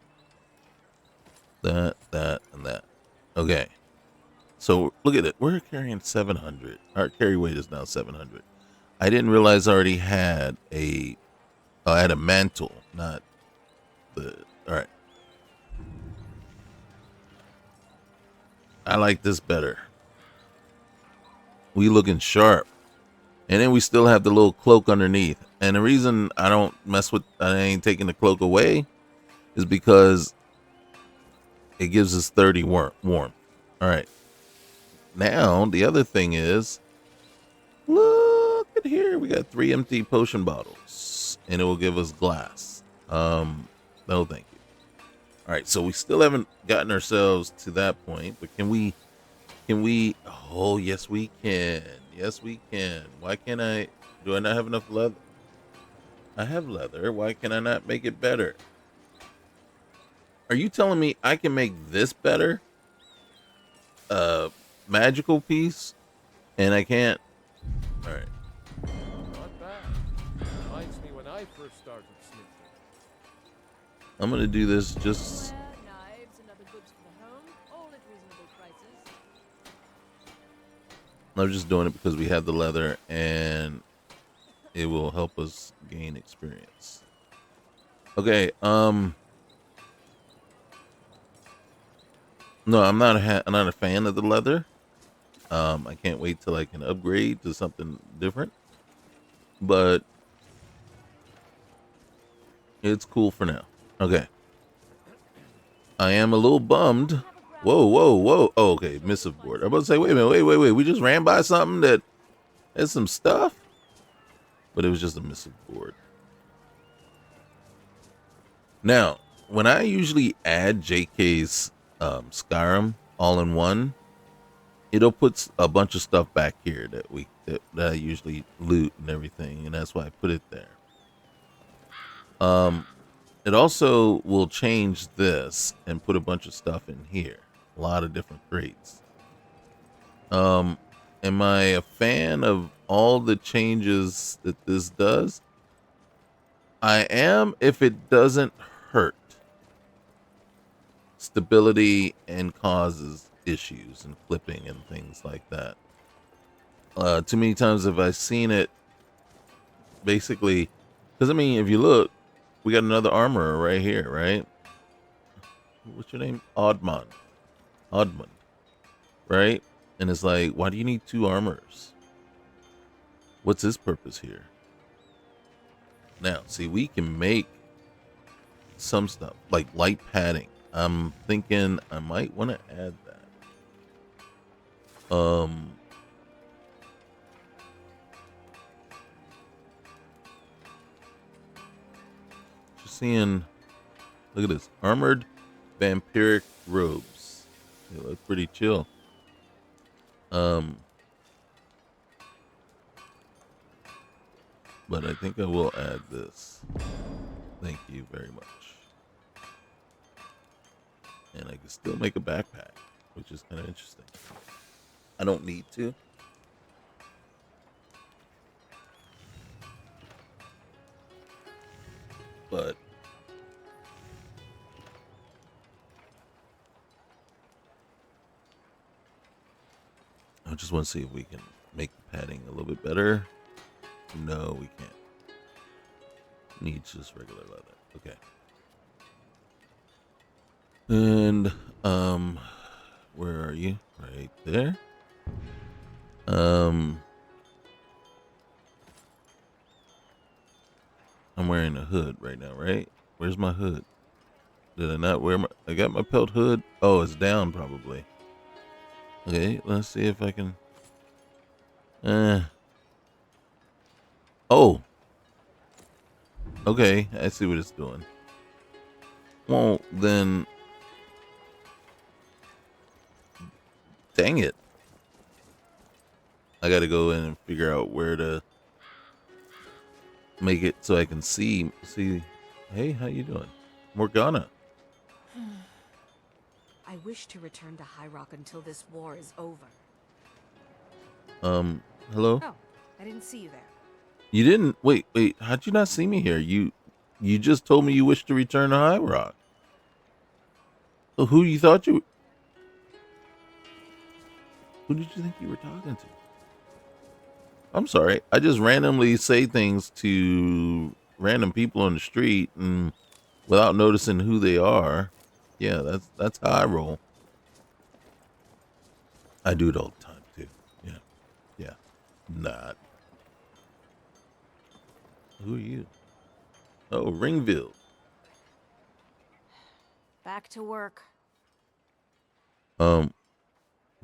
[SPEAKER 1] and that. Okay. So look at it. We're carrying 700. Our carry weight is now 700. I didn't realize I already had I had a mantle, not the, all right. I like this better. We looking sharp. And then we still have the little cloak underneath. And the reason I don't mess with, I ain't taking the cloak away, is because it gives us 30 warmth. All right. Now, the other thing is, look at here. We got 3 empty potion bottles. And it will give us glass. No, thank you. All right, so we still haven't gotten ourselves to that point, but can we, oh, yes, we can. Yes, we can. Why can't do I not have enough leather? I have leather. Why can I not make it better? Are you telling me I can make this better? Magical piece, and I can't? All right.
[SPEAKER 7] Not bad. Reminds me when I first started smithing.
[SPEAKER 1] I'm going to do this just...
[SPEAKER 6] Knives and other goods for the home, all at reasonable prices.
[SPEAKER 1] I'm just doing it because we have the leather and it will help us gain experience. Okay, no, I'm not a fan of the leather. I can't wait till I can upgrade to something different, but it's cool for now. Okay. I am a little bummed. Whoa, whoa, whoa. Oh, okay, missive board. I'm about to say, wait a minute, wait. We just ran by something that has some stuff, but it was just a missive board. Now, when I usually add JK's Skyrim all in one, it'll put a bunch of stuff back here that I usually loot and everything, and that's why I put it there. It also will change this and put a bunch of stuff in here. A lot of different crates. Am I a fan of all the changes that this does? I am, if it doesn't hurt stability and causes issues and clipping and things like that. Too many times have I seen it basically, because I mean, if you look, we got another armorer right here, right? What's your name? Oddmund, right? And it's like, why do you need two armors? What's his purpose here? Now, see, we can make some stuff like light padding. I'm thinking I might want to add that. Just seeing, look at this, armored vampiric robes. They look pretty chill. But I think I will add this. Thank you very much. And I can still make a backpack, which is kind of interesting. I don't need to. But I just want to see if we can make the padding a little bit better. No, we can't. Needs just regular leather. Okay. And where are you? Right there. I'm wearing a hood right now, right? Where's my hood? Did I not wear my, I got my pelt hood. Oh, it's down probably. Okay, let's see if I can oh. Okay, I see what it's doing. Well, then dang it. I gotta go in and figure out where to make it so I can see. Hey, how you doing? Morgana.
[SPEAKER 3] I wish to return to High Rock until this war is over.
[SPEAKER 1] Hello?
[SPEAKER 3] Oh, I didn't see you there.
[SPEAKER 1] You didn't wait, how'd you not see me here? You just told me you wish to return to High Rock. So who did you think you were talking to? I'm sorry. I just randomly say things to random people on the street and without noticing who they are. Yeah, that's how I roll. I do it all the time too. Yeah. Not. Who are you? Oh, Ringville.
[SPEAKER 3] Back to work.
[SPEAKER 1] What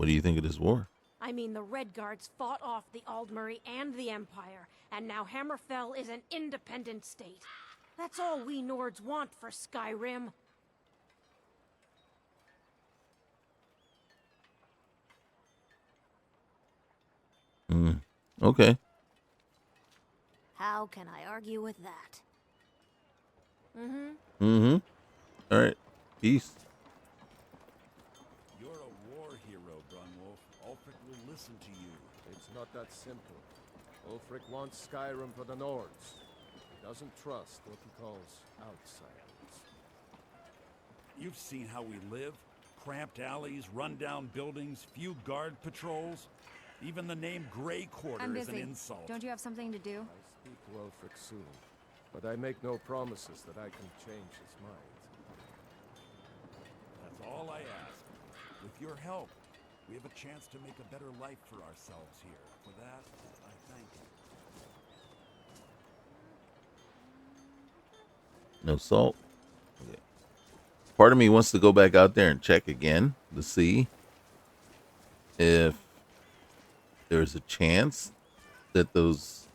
[SPEAKER 1] do you think of this war?
[SPEAKER 8] I mean, the Red Guards fought off the Aldmeri and the Empire, and now Hammerfell is an independent state. That's all we Nords want for Skyrim.
[SPEAKER 1] Okay.
[SPEAKER 8] How can I argue with that?
[SPEAKER 1] All right. Peace.
[SPEAKER 2] You're a war hero, Brunwolf. Ulfric will listen to you.
[SPEAKER 7] It's not that simple. Ulfric wants Skyrim for the Nords. He doesn't trust what he calls outsiders.
[SPEAKER 2] You've seen how we live. Cramped alleys, rundown buildings, few guard patrols. Even the name Grey Quarter
[SPEAKER 9] I'm
[SPEAKER 2] is an
[SPEAKER 9] busy.
[SPEAKER 2] insult.
[SPEAKER 9] Don't you have something to do?
[SPEAKER 7] I speak to Ulfric soon, but I make no promises that I can change his mind.
[SPEAKER 2] That's all I ask. With your help, We have a chance to make a better life for ourselves here. For that, I thank you.
[SPEAKER 1] No salt. Okay. Part of me wants to go back out there and check again to see if there's a chance that those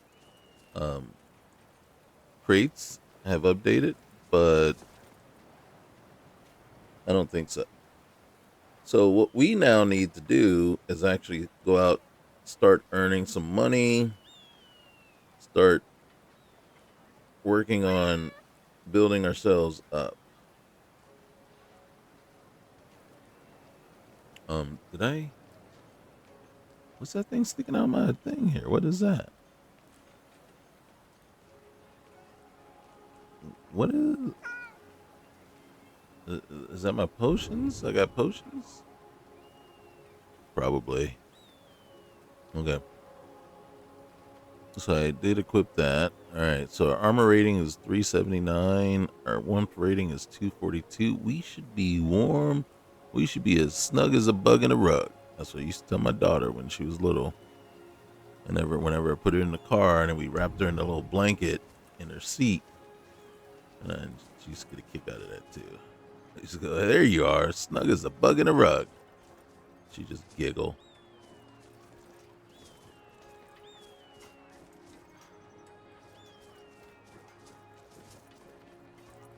[SPEAKER 1] crates have updated, but I don't think so. So what we now need to do is actually go out, start earning some money, start working on building ourselves up. Did I? What's that thing sticking out of my thing here? What is that? What is that my potions? I got potions? Probably. Okay. So I did equip that. Alright, so our armor rating is 379. Our warmth rating is 242. We should be warm. We should be as snug as a bug in a rug. That's what I used to tell my daughter when she was little. Whenever I put her in the car and then we wrapped her in a little blanket in her seat. And she used to get a kick out of that too. I used to go, there you are, snug as a bug in a rug. She just giggle.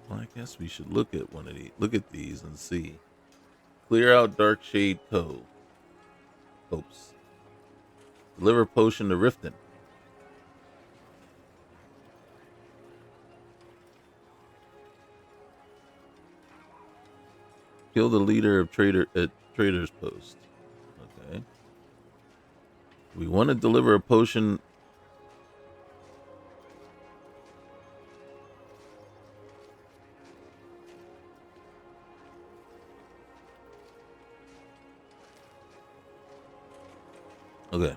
[SPEAKER 1] Well, I guess we should look at one of these. Look at these and see. Clear out Dark Shade Cove. Hopes. Deliver potion to Riften. Kill the leader of Trader's Post. Okay. We want to deliver a potion. Okay.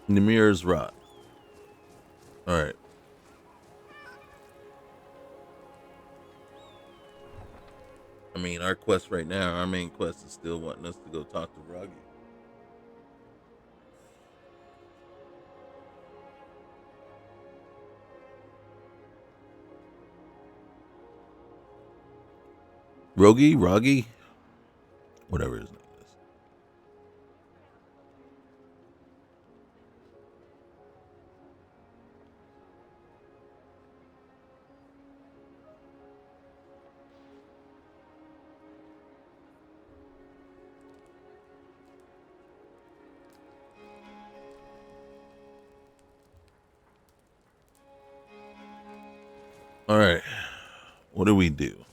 [SPEAKER 1] Nimir's Rot. Alright. I mean, our quest right now, our main quest is still wanting us to go talk to Roggy. Roggy? Whatever his name is. All right. What do we do?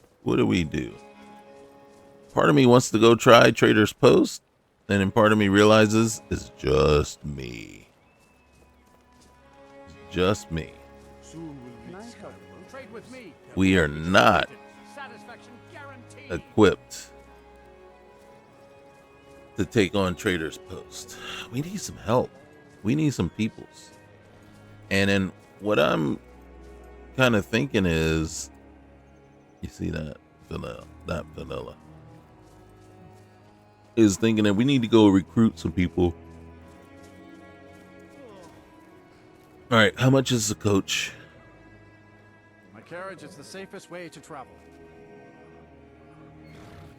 [SPEAKER 1] Part of me wants to go try Trader's Post, and then part of me realizes it's just me. It's just me. We are not equipped to take on Trader's Post. We need some help. We need some peoples. And then what I'm kind of thinking is, you see that vanilla is thinking that we need to go recruit some people. All right, how much is the coach?
[SPEAKER 9] My carriage is the safest way to travel.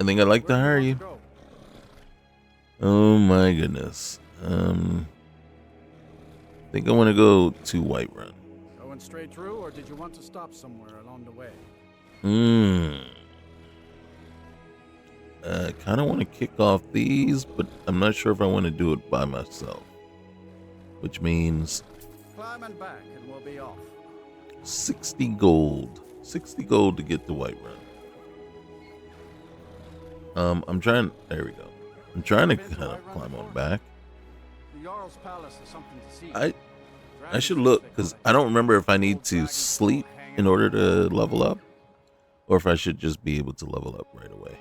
[SPEAKER 1] I think I'd like to hire you. Oh my goodness. I think I want to go to Whiterun.
[SPEAKER 9] Going straight through, or did you want to stop somewhere along the way?
[SPEAKER 1] I kind of want to kick off these, but I'm not sure if I want to do it by myself. Which means
[SPEAKER 9] Climb and back, and we'll be off.
[SPEAKER 1] 60 gold. 60 gold to get to Whiterun. I'm trying. There we go. I'm trying to kind of climb on back.
[SPEAKER 9] The Jarl's Palace is something to see.
[SPEAKER 1] I should look, because I don't remember if I need to sleep in order to level up, or if I should just be able to level up right away.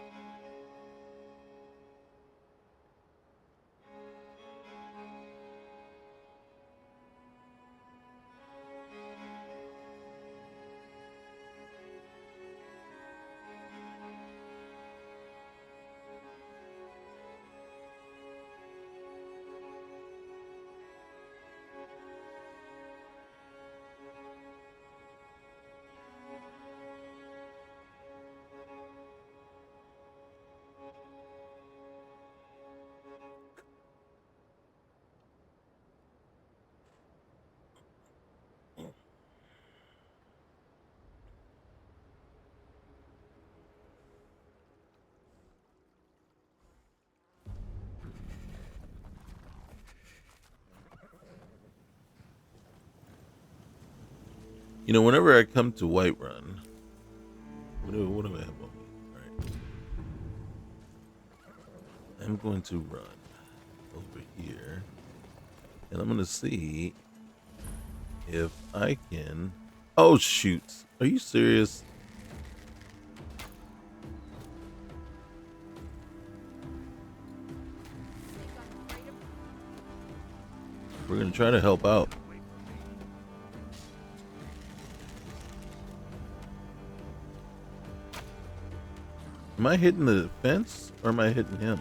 [SPEAKER 1] You know, whenever I come to Whiterun, what do I have on me? All right. I'm going to run over here, and I'm going to see if I can. Oh, shoot. Are you serious? We're going to try to help out. Am I hitting the fence or am I hitting him?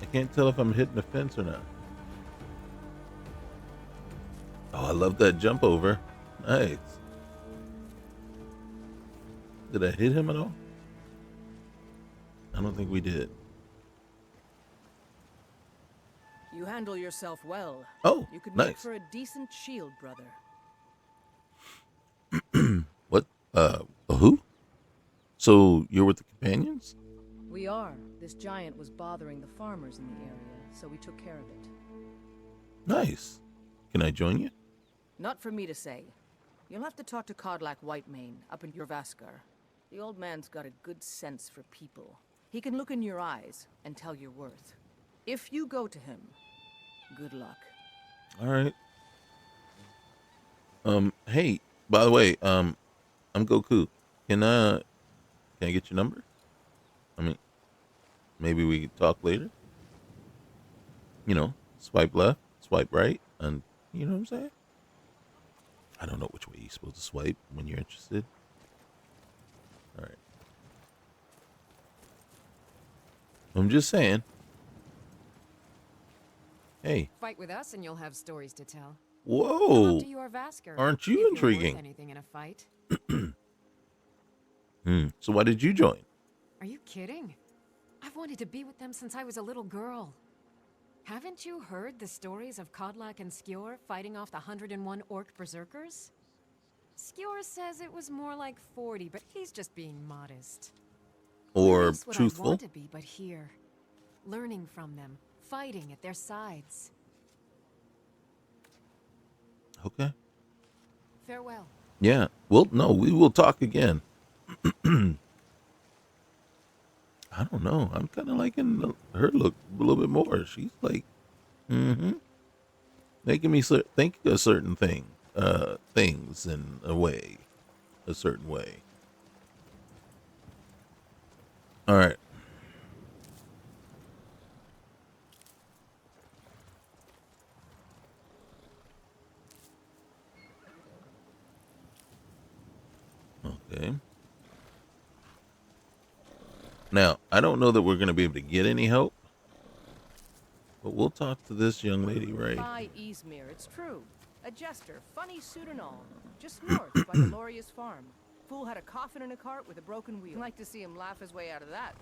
[SPEAKER 1] I can't tell if I'm hitting the fence or not. Oh, I love that jump over. Nice. Did I hit him at all? I don't think we did.
[SPEAKER 10] You handle yourself well.
[SPEAKER 1] Oh,
[SPEAKER 10] you could
[SPEAKER 1] nice.
[SPEAKER 10] make for a decent shield, brother.
[SPEAKER 1] What? Who? So you're with the companions?
[SPEAKER 10] We are. This giant was bothering the farmers in the area, so we took care of it.
[SPEAKER 1] Nice. Can I join you?
[SPEAKER 10] Not for me to say. You'll have to talk to Codlac Whitemane up in Jorvaskar. The old man's got a good sense for people. He can look in your eyes and tell your worth. If you go to him, good luck.
[SPEAKER 1] All right. Hey, by the way, I'm Goku. Can I get your number? I mean, maybe we could talk later. You know, swipe left, swipe right, and you know what I'm saying? I don't know which way you're supposed to swipe when you're interested. All right. I'm just saying. Hey.
[SPEAKER 3] Fight with us and you'll have stories to tell.
[SPEAKER 1] Whoa.
[SPEAKER 3] Come up to your Vasker.
[SPEAKER 1] Aren't you
[SPEAKER 3] if
[SPEAKER 1] intriguing?
[SPEAKER 3] You're worth anything in a fight.
[SPEAKER 1] So why did you join?
[SPEAKER 3] Are you kidding? I've wanted to be with them since I was a little girl. Haven't you heard the stories of Codlac and Skjor fighting off the 101 orc berserkers? Skjor says it was more like 40, but he's just being modest.
[SPEAKER 1] Or
[SPEAKER 3] What
[SPEAKER 1] truthful?
[SPEAKER 3] I want to be but here, learning from them, fighting at their sides.
[SPEAKER 1] Okay.
[SPEAKER 3] Farewell.
[SPEAKER 1] Yeah. Well, no, we will talk again. I don't know. I'm kind of liking her look a little bit more. She's like, making me think a certain thing, things in a way, a certain way. All right. Okay. Now, I don't know that we're going to be able to get any help, but we'll talk to this young lady, right?
[SPEAKER 10] By Izmir, it's true. A jester, funny suit and all. Just north by the Loria's farm. Fool had a coffin in a cart with a broken wheel. I'd like to see him laugh his way out of that.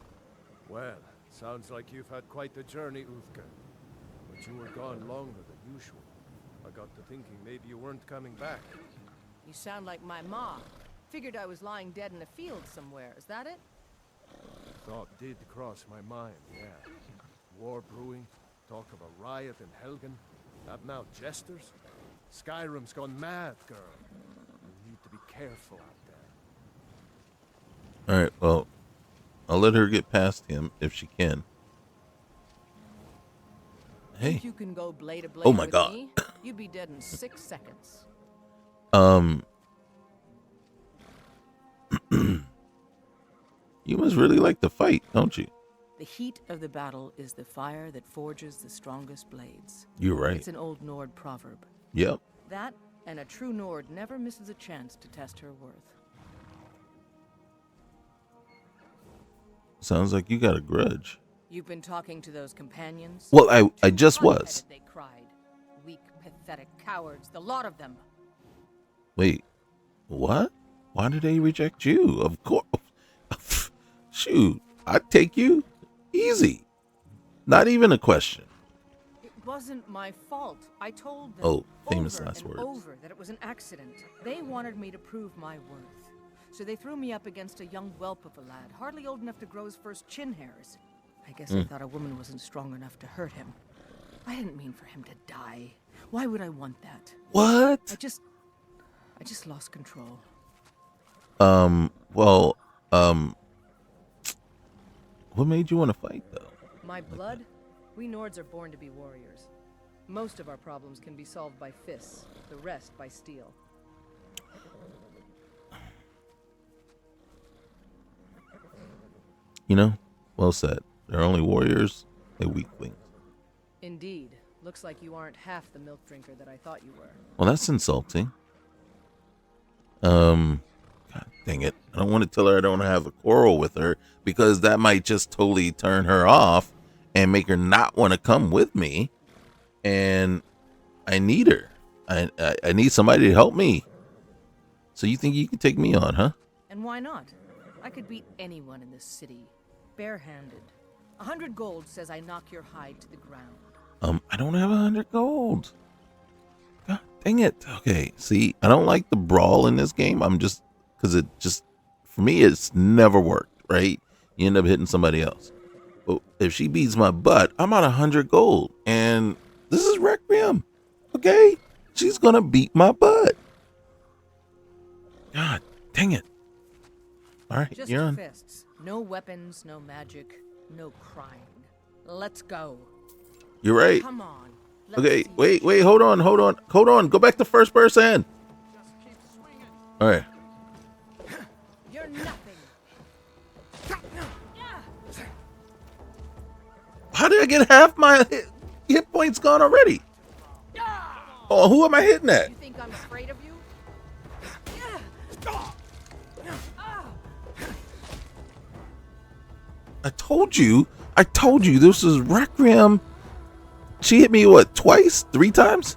[SPEAKER 7] Well, sounds like you've had quite the journey, Uthka. But you were gone longer than usual. I got to thinking maybe you weren't coming back.
[SPEAKER 10] You sound like my ma. Figured I was lying dead in a field somewhere. Is that it?
[SPEAKER 7] Thought did cross my mind, yeah. War brewing, talk of a riot in Helgen. That now jesters? Skyrim's gone mad, girl. You need to be careful out there.
[SPEAKER 1] All right, well, I'll let her get past him if she can. Hey.
[SPEAKER 10] If you can go blade to blade
[SPEAKER 1] Oh my
[SPEAKER 10] with
[SPEAKER 1] God.
[SPEAKER 10] me, you'd be dead in 6 seconds.
[SPEAKER 1] You must really like to fight, don't you?
[SPEAKER 10] The heat of the battle is the fire that forges the strongest blades.
[SPEAKER 1] You're right.
[SPEAKER 10] It's an old Nord proverb.
[SPEAKER 1] Yep.
[SPEAKER 10] That, and a true Nord never misses a chance to test her worth.
[SPEAKER 1] Sounds like you got a grudge.
[SPEAKER 10] You've been talking to those companions?
[SPEAKER 1] Well, I
[SPEAKER 10] Too
[SPEAKER 1] just
[SPEAKER 10] hot-headed,
[SPEAKER 1] was.
[SPEAKER 10] They cried. Weak, pathetic cowards, the lot of them.
[SPEAKER 1] Wait, what? Why did they reject you? Of course. Shoot, I'd take you. Easy. Not even a question.
[SPEAKER 10] It wasn't my fault. I told them
[SPEAKER 1] Oh, famous
[SPEAKER 10] over
[SPEAKER 1] last
[SPEAKER 10] and
[SPEAKER 1] words.
[SPEAKER 10] over that it was an accident. They wanted me to prove my worth. So they threw me up against a young whelp of a lad, hardly old enough to grow his first chin hairs. I guess they thought a woman wasn't strong enough to hurt him. I didn't mean for him to die. Why would I want that?
[SPEAKER 1] What?
[SPEAKER 10] I just lost control.
[SPEAKER 1] Well, what made you want to fight, though?
[SPEAKER 10] My blood? We Nords are born to be warriors. Most of our problems can be solved by fists, the rest by steel.
[SPEAKER 1] You know, well said. They're only warriors, they're weaklings.
[SPEAKER 10] Indeed. Looks like you aren't half the milk drinker that I thought you were.
[SPEAKER 1] Well, that's insulting. God dang it. I don't want to tell her I don't have a quarrel with her because that might just totally turn her off and make her not want to come with me. And I need her. I need somebody to help me. So you think you can take me on, huh?
[SPEAKER 10] And why not? I could beat anyone in this city, barehanded. 100 gold says I knock your hide to the ground.
[SPEAKER 1] I don't have 100 gold. God dang it. Okay, see, I don't like the brawl in this game. Because it just, for me, it's never worked, right? You end up hitting somebody else. But if she beats my butt, I'm at 100 gold. And this is Requiem, okay? She's gonna beat my butt. God dang it. All right,
[SPEAKER 10] Just
[SPEAKER 1] you're on.
[SPEAKER 10] fists. No weapons, no magic, no crying. Let's go.
[SPEAKER 1] You're right.
[SPEAKER 10] Come on.
[SPEAKER 1] Okay, wait, hold on. Go back to first person.
[SPEAKER 9] Just keep swinging.
[SPEAKER 1] All right.
[SPEAKER 10] You're nothing.
[SPEAKER 1] How did I get half my hit points gone already? Oh, who am I hitting at?
[SPEAKER 10] You think I'm afraid of you?
[SPEAKER 1] I told you this is Requiem. She hit me, what, twice? 3 times?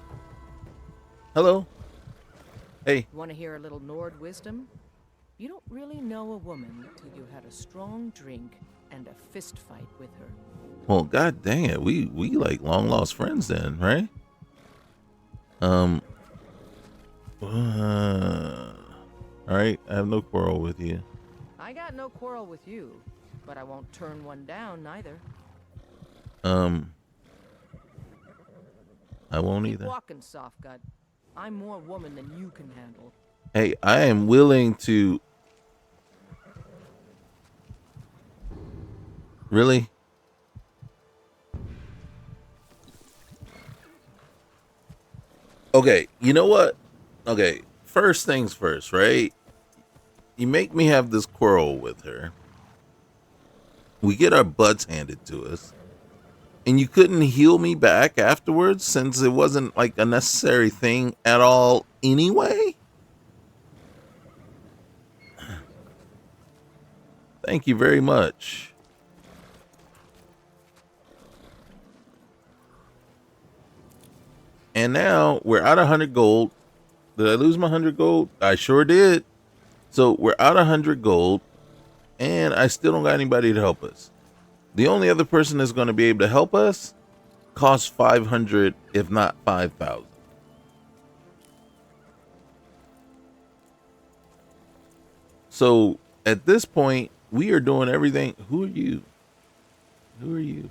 [SPEAKER 1] Hello? Hey.
[SPEAKER 10] Want to hear a little Nord wisdom? You don't really know a woman till you had a strong drink and a fist fight with her.
[SPEAKER 1] Well, god dang it. We like long lost friends then, right? All right, I have no quarrel with you.
[SPEAKER 10] I got no quarrel with you, but I won't turn one down neither.
[SPEAKER 1] I won't
[SPEAKER 10] Keep
[SPEAKER 1] either.
[SPEAKER 10] walking, soft gut. I'm more woman than you can handle.
[SPEAKER 1] Hey, I am willing to. Really? Okay, you know what? Okay, first things first, right? You make me have this quarrel with her. We get our butts handed to us. And you couldn't heal me back afterwards since it wasn't like a necessary thing at all anyway? Thank you very much. And now we're out of 100 gold. Did I lose my 100 gold? I sure did. So we're out of 100 gold. And I still don't got anybody to help us. The only other person that's going to be able to help us costs 500, if not 5,000. So at this point, we are doing everything. Who are you? Who are you?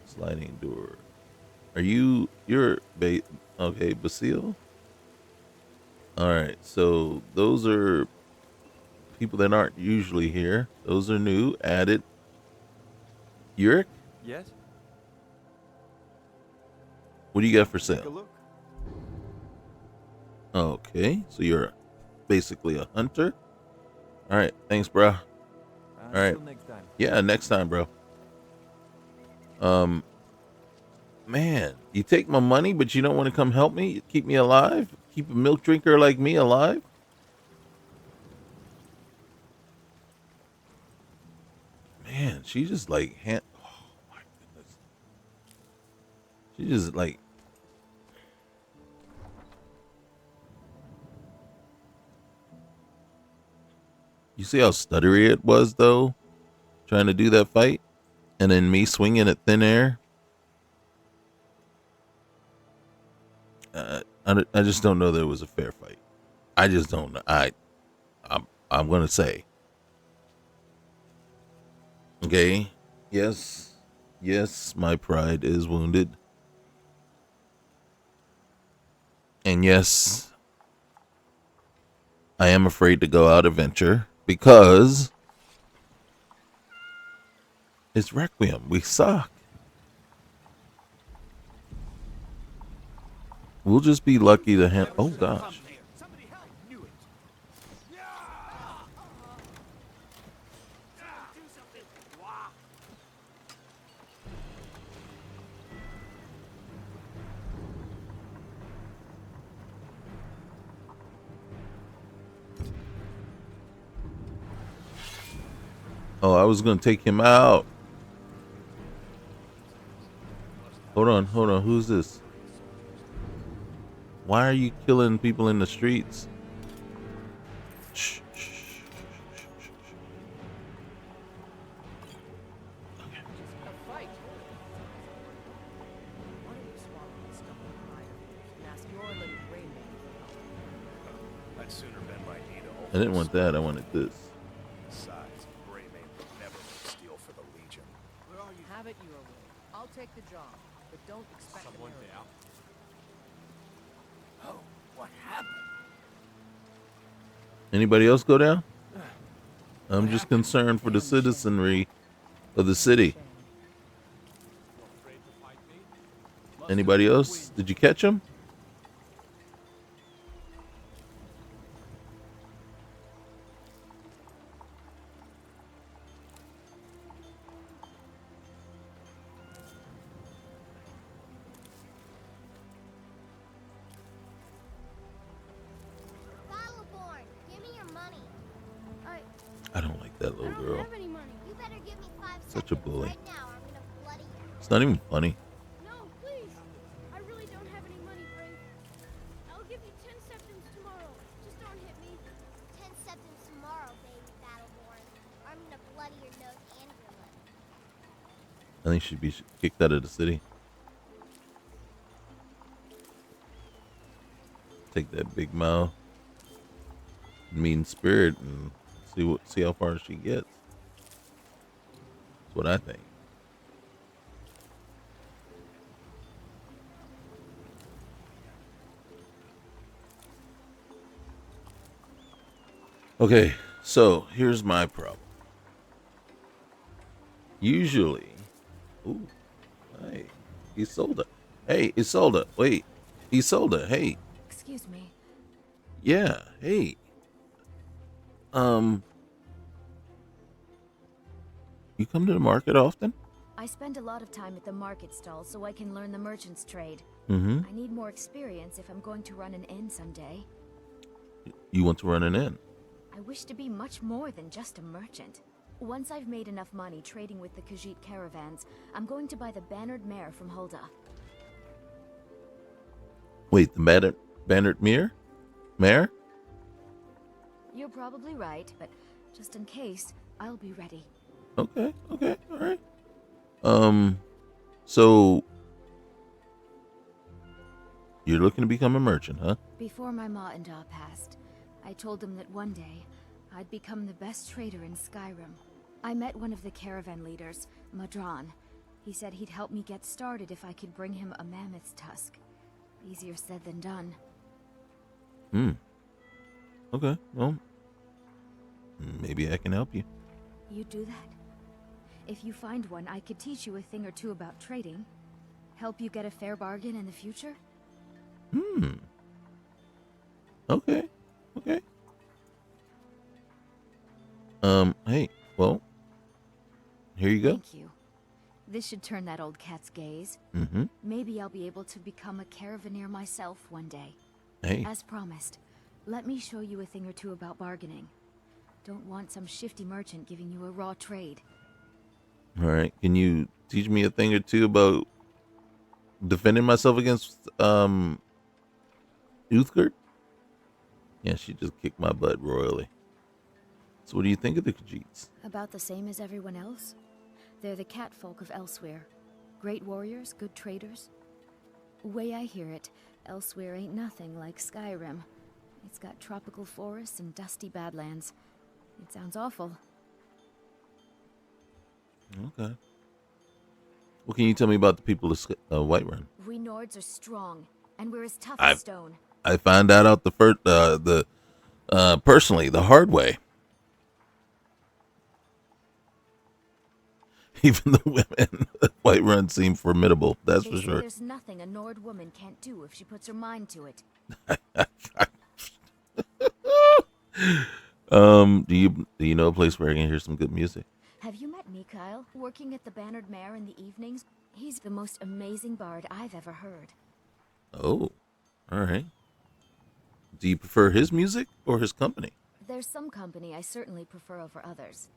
[SPEAKER 1] Sliding door. Are you? You're okay, Basile. All right. So those are people that aren't usually here. Those are new, added. Yurik?
[SPEAKER 11] Yes?
[SPEAKER 1] What do you got for
[SPEAKER 11] Take a
[SPEAKER 1] sale?
[SPEAKER 11] look.
[SPEAKER 1] Okay, so you're basically a hunter. All right, thanks, bro. All right.
[SPEAKER 11] Until next time.
[SPEAKER 1] Yeah, next time, bro. Man, you take my money, but you don't want to come help me, keep me alive, keep a milk drinker like me alive. Man, she just like oh my goodness. She just like you see how stuttery it was though, trying to do that fight, and then me swinging at thin air. I just don't know that it was a fair fight. I just don't know. I'm gonna say. Okay. Yes. Yes, my pride is wounded. And yes, I am afraid to go out adventure because it's Requiem. We suck. We'll just be lucky to have. Oh gosh. Oh, I was gonna take him out. Hold on, hold on. Who's this? Why are you killing people in the streets? Shh, shh, shh, shh, shh, shh. Okay.
[SPEAKER 10] A fight. Why don't you swallow this stuff in fire and ask your little Raymond for help?
[SPEAKER 11] I'd sooner bend my knee to
[SPEAKER 1] I didn't want that. I wanted this.
[SPEAKER 11] Besides, Raymond would never make steel for the Legion.
[SPEAKER 10] Where are you? Have it your way. I'll take the job, but don't expect someone there.
[SPEAKER 11] Oh, what happened?
[SPEAKER 1] Anybody else go down? I'm just concerned for the citizenry of the city. Anybody else? Did you catch him?
[SPEAKER 5] Battleborn, give me your money.
[SPEAKER 1] I don't like that little girl.
[SPEAKER 5] Have any money. You better give me 5
[SPEAKER 1] Such a
[SPEAKER 5] seconds
[SPEAKER 1] bully.
[SPEAKER 5] right now, or I'm gonna bloody you.
[SPEAKER 1] It's not even funny.
[SPEAKER 5] No, please. I really don't have any money, Brave. I'll give you 10 septims tomorrow. Just don't hit me. 10 septims tomorrow, baby Battleborn. Or I'm gonna bloody your nose and your lip.
[SPEAKER 1] I think she'd be kicked out of the city. Take that big mouth, mean spirit, and see how far she gets. That's what I think. Okay, so here's my problem. Usually, ooh, hey, Isolde. Hey, Isolde. Wait, Isolde. Hey,
[SPEAKER 3] Excuse me.
[SPEAKER 1] yeah. Hey. You come to the market often?
[SPEAKER 12] I spend a lot of time at the market stall so I can learn the merchant's trade.
[SPEAKER 1] Mm-hmm.
[SPEAKER 12] I need more experience if I'm going to run an inn someday.
[SPEAKER 1] You want to run an inn?
[SPEAKER 12] I wish to be much more than just a merchant. Once I've made enough money trading with the Khajiit caravans, I'm going to buy the bannered mare from Hulda.
[SPEAKER 1] Wait, the bannered mare?
[SPEAKER 12] You're probably right, but just in case, I'll be ready.
[SPEAKER 1] Okay, all right. So you're looking to become a merchant, huh?
[SPEAKER 12] Before my ma and da passed, I told them that one day I'd become the best trader in Skyrim. I met one of the caravan leaders, Madran. He said he'd help me get started if I could bring him a mammoth's tusk. Easier said than done.
[SPEAKER 1] Okay, well, maybe I can help you.
[SPEAKER 12] You do that? If you find one, I could teach you a thing or two about trading. Help you get a fair bargain in the future?
[SPEAKER 1] Okay. Hey, well, here you go.
[SPEAKER 12] Thank you. This should turn that old cat's gaze.
[SPEAKER 1] Mm-hmm.
[SPEAKER 12] Maybe I'll be able to become a caravaneer myself one day.
[SPEAKER 1] Hey.
[SPEAKER 12] As promised, let me show you a thing or two about bargaining. Don't want some shifty merchant giving you a raw trade.
[SPEAKER 1] All right. Can you teach me a thing or two about defending myself against Uthgard? Yeah, she just kicked my butt royally. So what do you think of the Khajiits?
[SPEAKER 12] About the same as everyone else. They're the catfolk of Elsewhere. Great warriors, good traders. Way I hear it, Elsewhere ain't nothing like Skyrim. It's got tropical forests and dusty badlands. It sounds awful.
[SPEAKER 1] Okay. What can you tell me about the people of Whiterun?
[SPEAKER 12] We Nords are strong, and we're as tough
[SPEAKER 1] I
[SPEAKER 12] as stone.
[SPEAKER 1] I found that out personally the hard way. Even the women of Whiterun seem formidable. That's
[SPEAKER 12] They
[SPEAKER 1] for
[SPEAKER 12] say
[SPEAKER 1] sure.
[SPEAKER 12] there's nothing a Nord woman can't do if she puts her mind to it.
[SPEAKER 1] Do you know a place where I can hear some good music?
[SPEAKER 12] Have you met Mikhail, working at the Bannered Mare in the evenings? He's the most amazing bard I've ever heard.
[SPEAKER 1] Oh, all right. Do you prefer his music or his company?
[SPEAKER 12] There's some company I certainly prefer over others.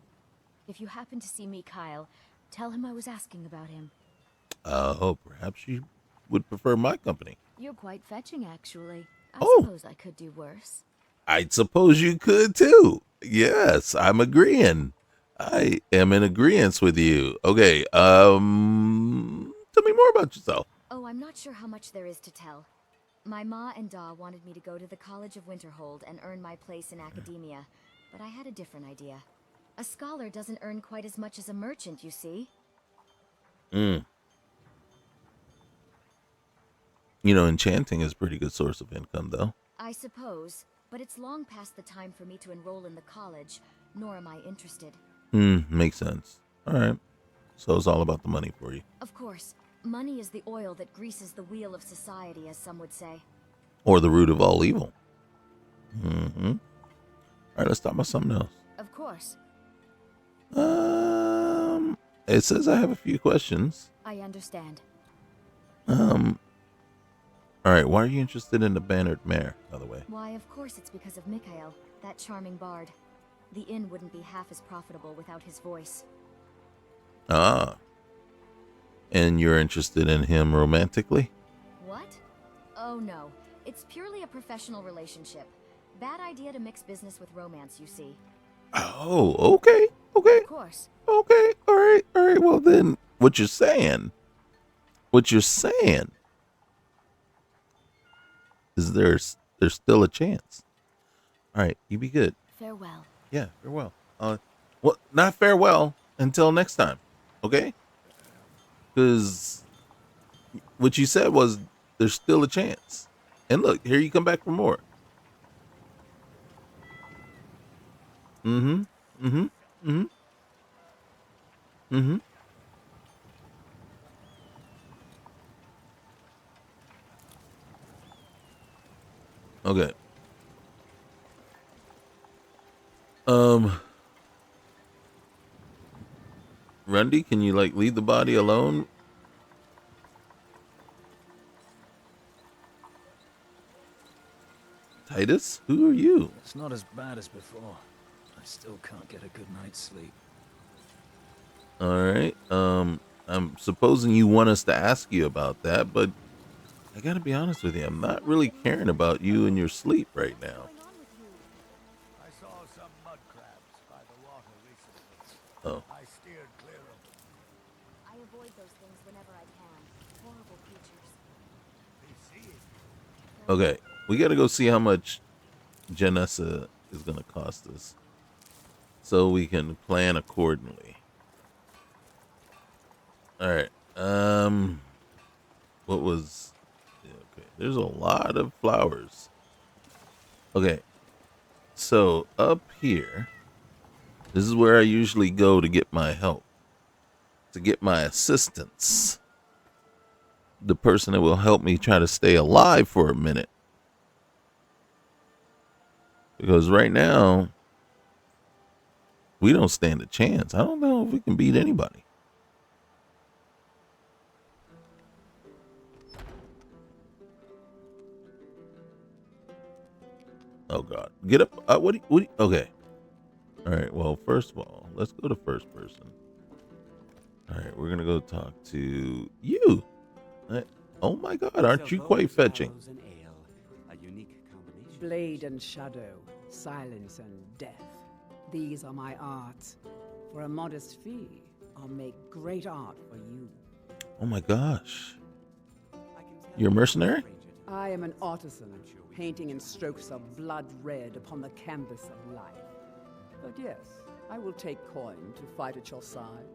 [SPEAKER 12] If you happen to see Mikhail, tell him I was asking about him.
[SPEAKER 1] Perhaps you would prefer my company.
[SPEAKER 12] You're quite fetching, actually. I
[SPEAKER 1] Oh.
[SPEAKER 12] suppose I could do worse.
[SPEAKER 1] I suppose you could too. Yes, I'm agreeing. I am in agreement with you. Okay, tell me more about yourself.
[SPEAKER 12] Oh, I'm not sure how much there is to tell. My ma and da wanted me to go to the College of Winterhold and earn my place in academia, but I had a different idea. A scholar doesn't earn quite as much as a merchant, you see.
[SPEAKER 1] You know, enchanting is a pretty good source of income, though.
[SPEAKER 12] I suppose, but it's long past the time for me to enroll in the college, nor am I interested.
[SPEAKER 1] Makes sense. All right. So it's all about the money for you.
[SPEAKER 12] Of course, money is the oil that greases the wheel of society, as some would say.
[SPEAKER 1] Or the root of all evil. All right, let's talk about something else.
[SPEAKER 12] Of course.
[SPEAKER 1] It says I have a few questions.
[SPEAKER 12] I understand.
[SPEAKER 1] All right, why are you interested in the Bannered Mare, by the way?
[SPEAKER 12] Why, of course it's because of Mikhail, that charming bard. The inn wouldn't be half as profitable without his voice.
[SPEAKER 1] Ah. And you're interested in him romantically?
[SPEAKER 12] What? Oh no, it's purely a professional relationship. Bad idea to mix business with romance, you see.
[SPEAKER 1] Oh, okay.
[SPEAKER 12] Of course.
[SPEAKER 1] Okay, all right. Well then, what you're saying is there's still a chance. All right, you be good.
[SPEAKER 12] Farewell.
[SPEAKER 1] Yeah, farewell. Well, not farewell until next time, okay? Because what you said was there's still a chance. And look, here you come back for more. Okay. Rundy, can you like leave the body alone? Titus, who are you?
[SPEAKER 13] It's not as bad as before. I still can't get a good night's sleep.
[SPEAKER 1] All right. I'm supposing you want us to ask you about that, but I gotta be honest with you. I'm not really caring about you and your sleep right now.
[SPEAKER 11] I saw some mud crabs by the water recently.
[SPEAKER 1] Oh.
[SPEAKER 11] I steered clear of them.
[SPEAKER 12] I avoid those things whenever I can. Horrible creatures.
[SPEAKER 11] They see it.
[SPEAKER 1] Okay. We gotta go see how much Janessa is gonna cost us, so we can plan accordingly. All right. What was? Yeah, okay. There's a lot of flowers. Okay. So up here, this is where I usually go to get my help, to get my assistance. The person that will help me try to stay alive for a minute. Because right now, we don't stand a chance. I don't know if we can beat anybody. Oh God, get up! Okay. All right. Well, first of all, let's go to first person. All right, we're gonna go talk to you. Oh my God, aren't you quite fetching?
[SPEAKER 4] Blade and shadow, silence and death. These are my arts. For a modest fee, I'll make great art for you.
[SPEAKER 1] Oh my gosh, you're a mercenary?
[SPEAKER 4] I am an artisan, painting in strokes of blood red upon the canvas of life. But yes, I will take coin to fight at your side.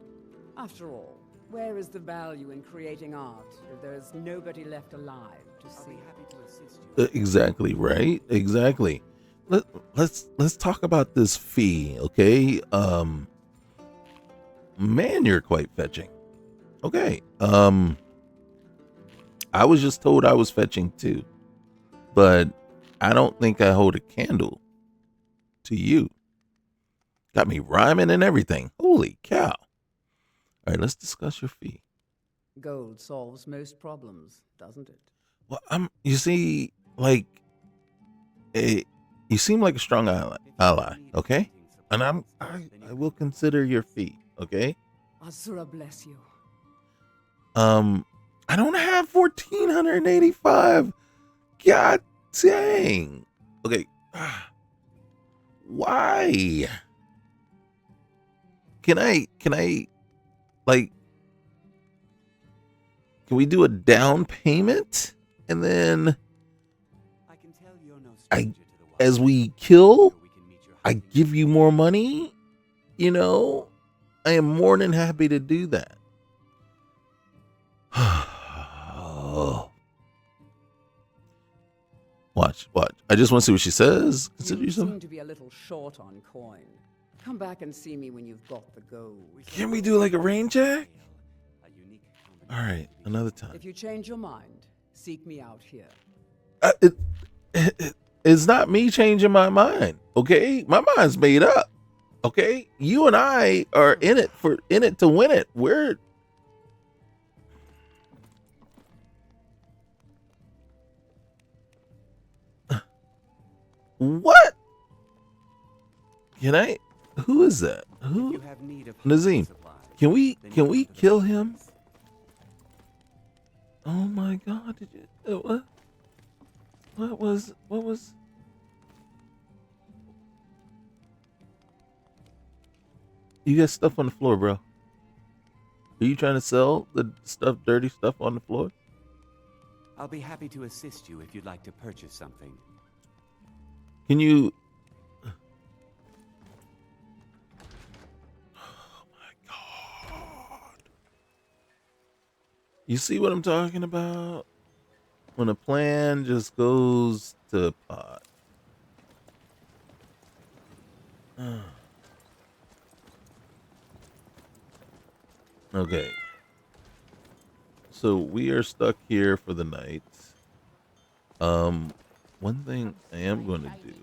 [SPEAKER 4] After all, Where is the value in creating art if there is nobody left alive to see?
[SPEAKER 9] I'll be happy to assist you.
[SPEAKER 1] Exactly, right? Exactly. Let's talk about this fee, okay? Man, you're quite fetching. Okay. I was just told I was fetching too, but I don't think I hold a candle to you. Got me rhyming and everything. Holy cow. All right, let's discuss your fee.
[SPEAKER 4] Gold solves most problems, doesn't it?
[SPEAKER 1] Well, you see, like, you seem like a strong ally, okay? And I will consider your fee, okay?
[SPEAKER 4] Azura bless you.
[SPEAKER 1] I don't have 1,485. God dang. Okay. Why? Can I like, can we do a down payment and then as we kill, I give you more money? You know, I am more than happy to do that. Watch. I just want to see what she says. Consider
[SPEAKER 4] You
[SPEAKER 1] yourself.
[SPEAKER 4] seem to be a little short on coin. Come back and see me when you've got the gold.
[SPEAKER 1] Can we do like a rain check? All right, another time.
[SPEAKER 4] If you change your mind, seek me out here.
[SPEAKER 1] It's not me changing my mind, okay? My mind's made up, okay? You and I are in it to win it. We're what? Can I? Who is that? Who? Nazim. Can we kill him? Oh my God! Did you what? What was? You got stuff on the floor, bro. Are you trying to sell the stuff, dirty stuff on the floor?
[SPEAKER 14] I'll be happy to assist you if you'd like to purchase something.
[SPEAKER 1] Can you? Oh my God! You see what I'm talking about? When a plan just goes to pot. Okay. So we are stuck here for the night. One thing I am going to do.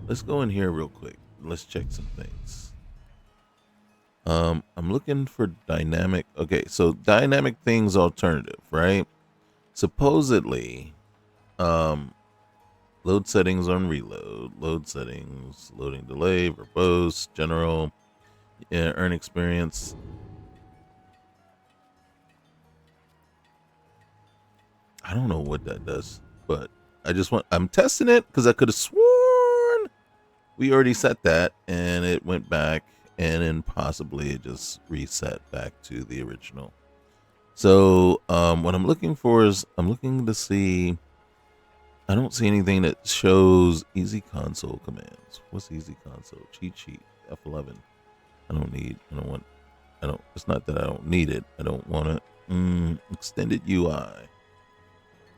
[SPEAKER 1] Let's go in here real quick. Let's check some things. I'm looking for dynamic. Okay, so dynamic things alternative, right? Supposedly, load settings on reload, load settings, loading delay, verbose, general, earn experience. I don't know what that does, but I'm testing it because I could have sworn we already set that and it went back and then possibly it just reset back to the original. So what I'm looking for is I'm looking to see. I don't see anything that shows easy console commands. What's easy console? Cheat sheet F11. It's not that I don't need it. I don't want it. Extended UI.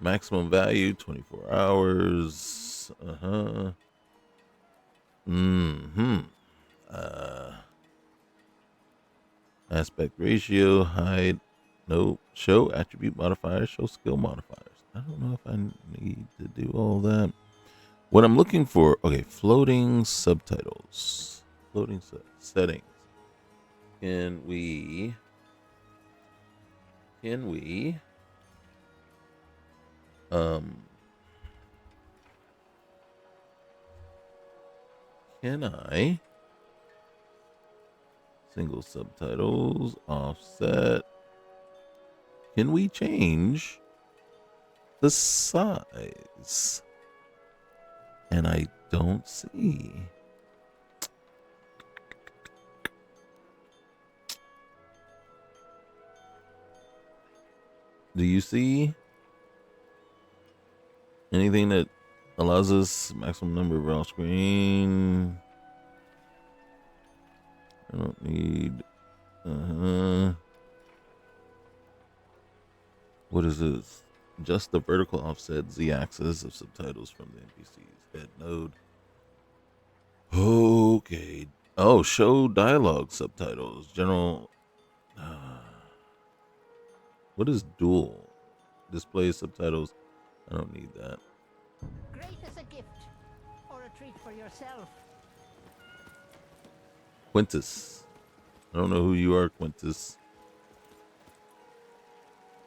[SPEAKER 1] Maximum value 24 hours. Aspect ratio, hide, no, show attribute modifiers, show skill modifiers. I don't know if I need to do all that. What I'm looking for, okay, floating subtitles, floating settings. Can we can I single subtitles, offset? Can we change the size? And I don't see. Do you see anything that allows us maximum number of raw screen? I don't need. What is this? Just the vertical offset z-axis of subtitles from the NPC's head node. Okay. Oh, show dialogue subtitles. General. What is dual? Display subtitles. I don't need that.
[SPEAKER 15] Great as a gift, or a treat for yourself.
[SPEAKER 1] Quintus. I don't know who you are, Quintus.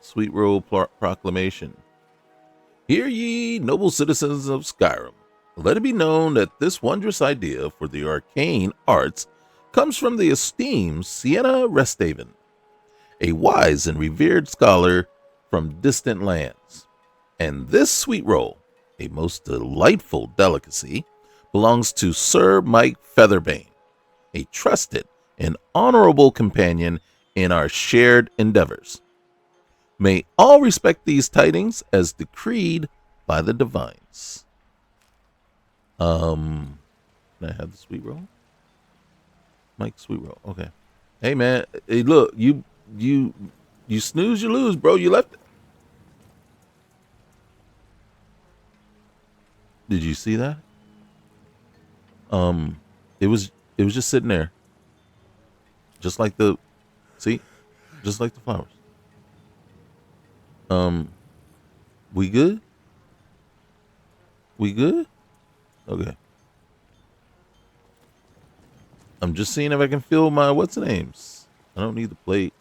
[SPEAKER 1] Sweet Roll Proclamation. Hear ye, noble citizens of Skyrim. Let it be known that this wondrous idea for the arcane arts comes from the esteemed Sienna Restaven, a wise and revered scholar from distant lands. And this sweet roll, a most delightful delicacy, belongs to Sir Mike Featherbane, a trusted and honorable companion in our shared endeavors. May all respect these tidings as decreed by the divines. Can I have the sweet roll? Mike, sweet roll. Okay. Hey man, hey look, you snooze, you lose, bro. You left it. Did you see that? It was just sitting there. Just like the just like the flowers. We good? We good? Okay. I'm just seeing if I can fill my what's the names. I don't need the plate.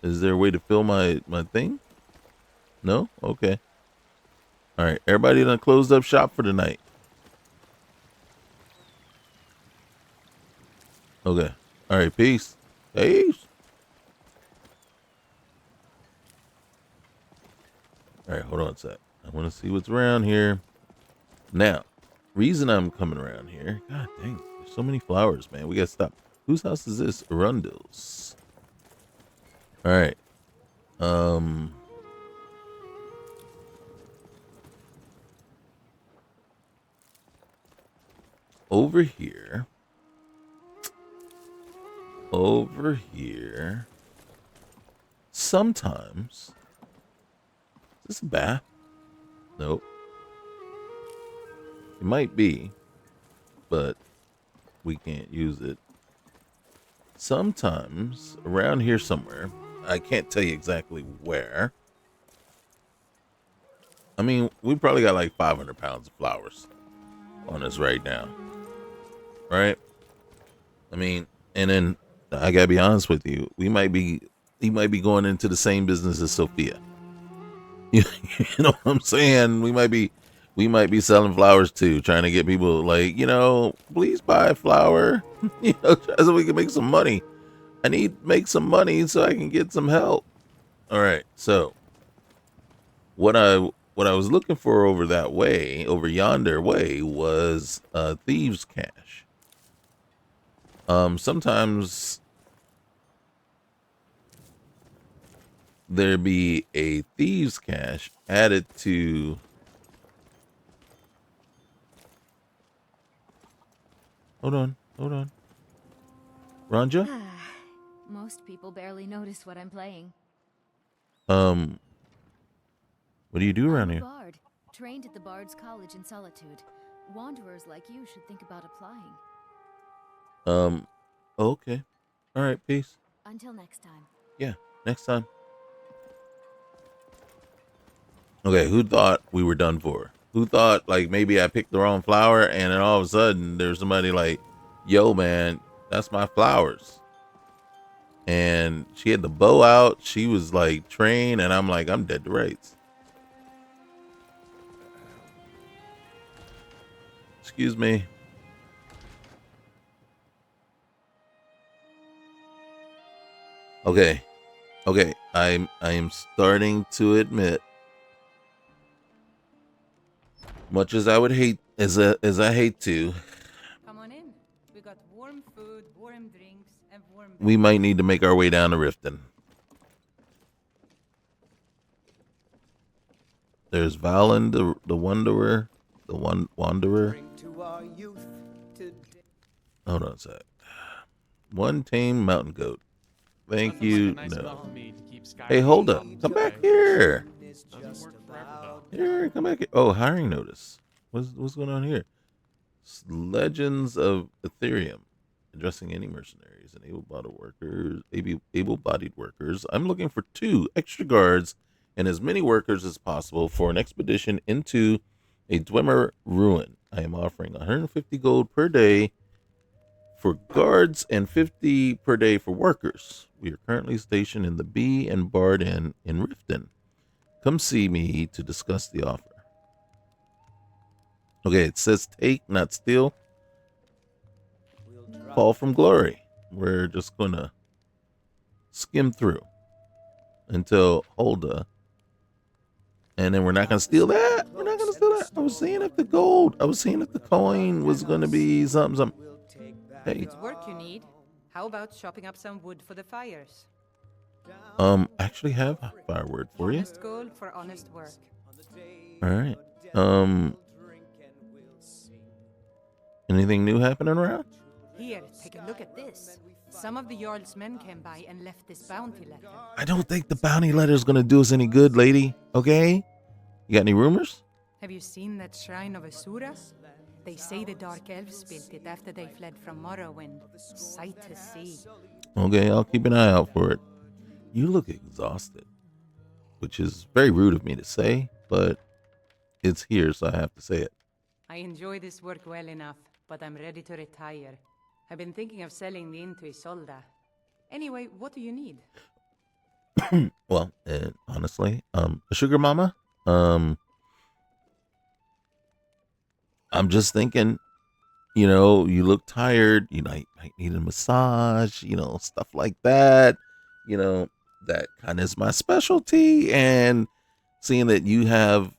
[SPEAKER 1] Is there a way to fill my thing? No? Okay. All right. Everybody done closed up shop for the night. Okay. All right. Peace. Peace. All right. Hold on a sec. I want to see what's around here. Now, reason I'm coming around here. God dang. There's so many flowers, man. We got to stop. Whose house is this? Arundel's. All right. Over here. Sometimes. Is this a bath? Nope. It might be, but we can't use it. Sometimes around here somewhere, I can't tell you exactly where. I mean, we probably got like 500 pounds of flowers on us right now. Right? I mean, and then I gotta be honest with you, he might be going into the same business as Sophia. You know what I'm saying? We might be selling flowers too, trying to get people like, please buy a flower, so we can make some money. I need to make some money so I can get some help. All right. So what I was looking for over yonder way was thieves' cash. Sometimes there be a thieves' cache added to hold on Ranja.
[SPEAKER 12] Most people barely notice what I'm playing.
[SPEAKER 1] What do you do around here?
[SPEAKER 12] Bard, trained at the Bard's College in Solitude. Wanderers like you should think about applying.
[SPEAKER 1] Okay. All right, peace.
[SPEAKER 12] Until next time.
[SPEAKER 1] Yeah, next time. Okay, who thought we were done for? Who thought like maybe I picked the wrong flower and then all of a sudden there's somebody like, yo man, that's my flowers. And she had the bow out. She was like trained and I'm like, I'm dead to rights. Excuse me. Okay. I am starting to admit, much as I would hate, as I hate to,
[SPEAKER 16] come on in. We got warm food, warm drinks, and warm.
[SPEAKER 1] We might need to make our way down to Riften. There's Valen, the Wanderer, Wanderer. Hold on a sec. One tame mountain goat. Thank you. No. Hey, hold up. Come back here. Here, come back here. Oh, hiring notice. What's going on here? Legends of Ethereum. Addressing any mercenaries and able-bodied workers. I'm looking for 2 extra guards and as many workers as possible for an expedition into a Dwemer ruin. I am offering 150 gold per day for guards and 50 per day for workers. We are currently stationed in the Bee and Bard Inn in Riften. Come see me to discuss the offer. Okay, it says take, not steal. Fall from glory. We're just gonna skim through until Hulda. And then we're not gonna steal that. We're not gonna steal that. I was seeing if the coin was gonna be something. Hey.
[SPEAKER 16] It's work you need. How about chopping up some wood for the fires?
[SPEAKER 1] I actually have a firewood for you.
[SPEAKER 16] Honest gold for honest work.
[SPEAKER 1] All right. Anything new happening around?
[SPEAKER 16] Here, take a look at this. Some of the Jarl's men came by and left this bounty letter.
[SPEAKER 1] I don't think the bounty letter is going to do us any good, lady. Okay? You got any rumors?
[SPEAKER 16] Have you seen that shrine of Asura? They say the Dark Elves built it after they fled from Morrowind. Sight to see.
[SPEAKER 1] Okay, I'll keep an eye out for it. You look exhausted, which is very rude of me to say, but it's here, so I have to say it.
[SPEAKER 16] I enjoy this work well enough, but I'm ready to retire. I've been thinking of selling the inn to Isolda. Anyway, what do you need?
[SPEAKER 1] Well, honestly, a sugar mama. I'm just thinking, you know, you look tired. You might need a massage. You know, stuff like that. You know, that kind of is my specialty. And seeing that you have,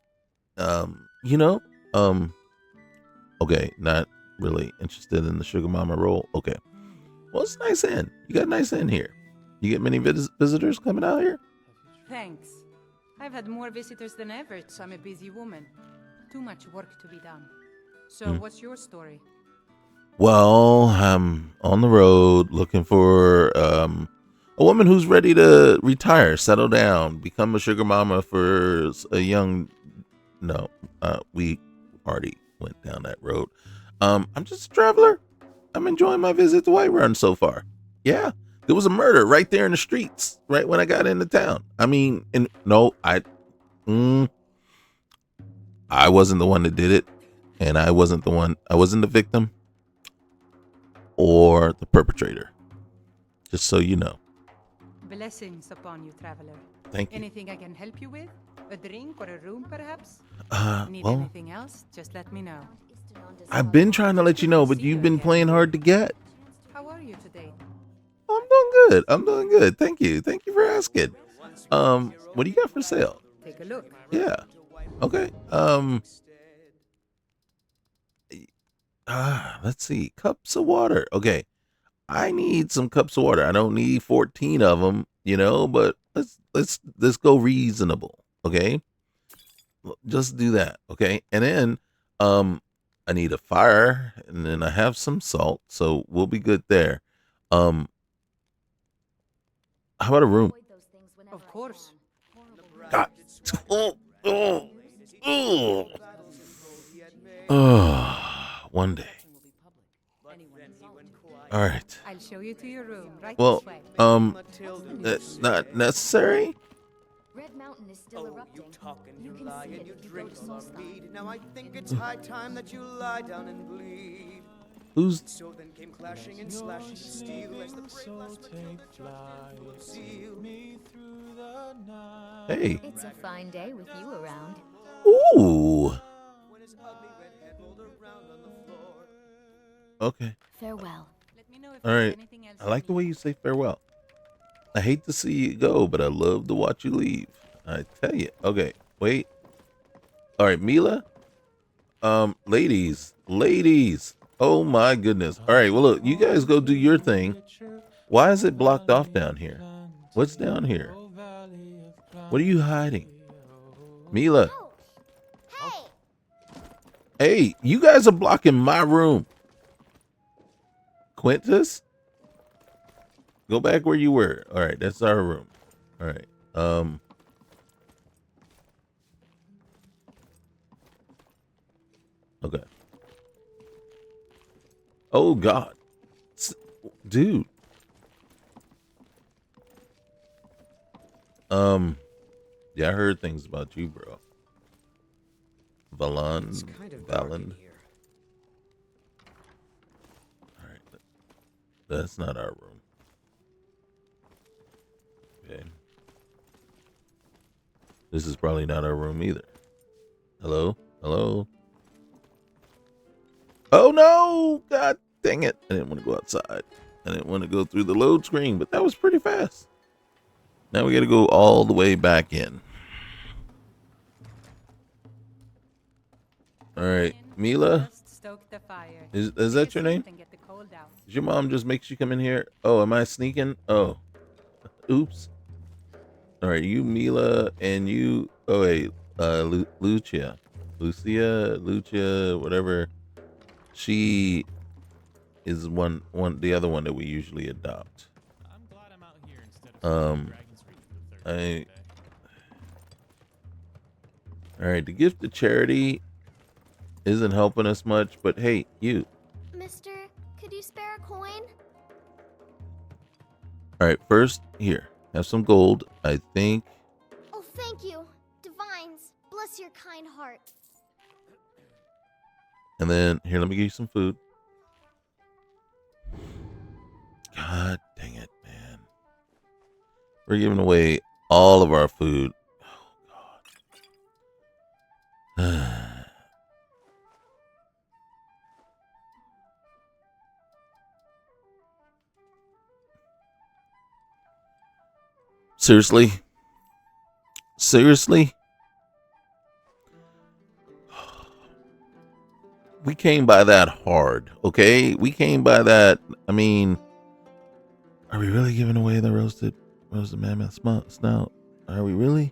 [SPEAKER 1] okay, not really interested in the sugar mama role. Okay. Well, it's nice inn. You got a nice inn here. You get many visitors coming out here?
[SPEAKER 16] Thanks. I've had more visitors than ever, so I'm a busy woman. Too much work to be done. So what's your story?
[SPEAKER 1] Well, I'm on the road looking for a woman who's ready to retire, settle down, become a sugar mama for a young... No, we already went down that road. I'm just a traveler. I'm enjoying my visit to Whiterun so far. Yeah, there was a murder right there in the streets, right when I got into town. I mean, I wasn't the one that did it, and I wasn't the victim or the perpetrator. Just so you know.
[SPEAKER 16] Blessings upon you, traveler.
[SPEAKER 1] Thank you.
[SPEAKER 16] Anything I can help you with? A drink or a room, perhaps? Need
[SPEAKER 1] well,
[SPEAKER 16] anything else? Just let me know.
[SPEAKER 1] I've been trying to let you know, but you've been playing hard to get.
[SPEAKER 16] How are you today?
[SPEAKER 1] I'm doing good. Thank you for asking. What do you got for sale?
[SPEAKER 16] Take a look.
[SPEAKER 1] Yeah. Okay. Let's see. Cups of water. Okay. I need some cups of water. I don't need 14 of them, but let's go reasonable. Okay. Just do that. Okay. And then, I need a fire, and then I have some salt, so we'll be good there. How about a room?
[SPEAKER 16] Of course.
[SPEAKER 1] God. One day. All right.
[SPEAKER 16] I'll show you to your room right
[SPEAKER 1] Well,
[SPEAKER 16] this way.
[SPEAKER 1] not necessary.
[SPEAKER 12] Red Mountain is still erupting.
[SPEAKER 17] You talk and
[SPEAKER 12] You
[SPEAKER 17] you
[SPEAKER 12] can
[SPEAKER 17] lie
[SPEAKER 12] see
[SPEAKER 17] and
[SPEAKER 12] it
[SPEAKER 17] you
[SPEAKER 12] if you
[SPEAKER 17] drink
[SPEAKER 12] go to
[SPEAKER 17] more
[SPEAKER 12] Solstheim.
[SPEAKER 17] mead. Now I think it's high time that you lie down and bleed.
[SPEAKER 1] Who's
[SPEAKER 17] So then came clashing and slashing of steel as the brave last Matilda charged full of zeal.
[SPEAKER 1] Hey.
[SPEAKER 12] It's a fine day with you around.
[SPEAKER 1] Ooh.
[SPEAKER 17] When his ugly red head rolled around on the floor.
[SPEAKER 1] Okay.
[SPEAKER 12] Farewell.
[SPEAKER 1] All right. I like the way you say farewell. I hate to see you go, but I love to watch you leave. I tell you. Okay, wait. All right, Mila. Ladies. Oh my goodness. All right, well look, you guys go do your thing. Why is it blocked off down here? What's down here? What are you hiding? Mila. Hey, you guys are blocking my room. Quintus? Go back where you were. All right, that's our room. All right. Okay. Oh God, dude. Yeah, I heard things about you, bro. Valan.
[SPEAKER 18] It's kind of dark in here.
[SPEAKER 1] All right, that's not our room. Okay. This is probably not our room either. Hello? Hello? Oh no! God dang it. I didn't want to go outside. I didn't want to go through the load screen, but that was pretty fast. Now we got to go all the way back in. All right, Mila. Is that your name? Did your mom just makes you come in here? Oh, am I sneaking? Oh, oops. All right, you Mila and you. Oh wait, Lucia, whatever. She is the other one that we usually adopt.
[SPEAKER 17] I'm glad I'm out here instead of
[SPEAKER 1] All right, the gift of charity isn't helping us much, but hey, you.
[SPEAKER 5] Mister, could you spare a coin?
[SPEAKER 1] All right, first here, have some gold. I think.
[SPEAKER 5] Oh, thank you. Divines, bless your kind heart.
[SPEAKER 1] And then here, let me give you some food. God dang it, man. We're giving away all of our food. Oh, God. Seriously? Seriously? We came by that hard, okay? We came by that. I mean, are we really giving away the roasted mammoth snout? Are we really?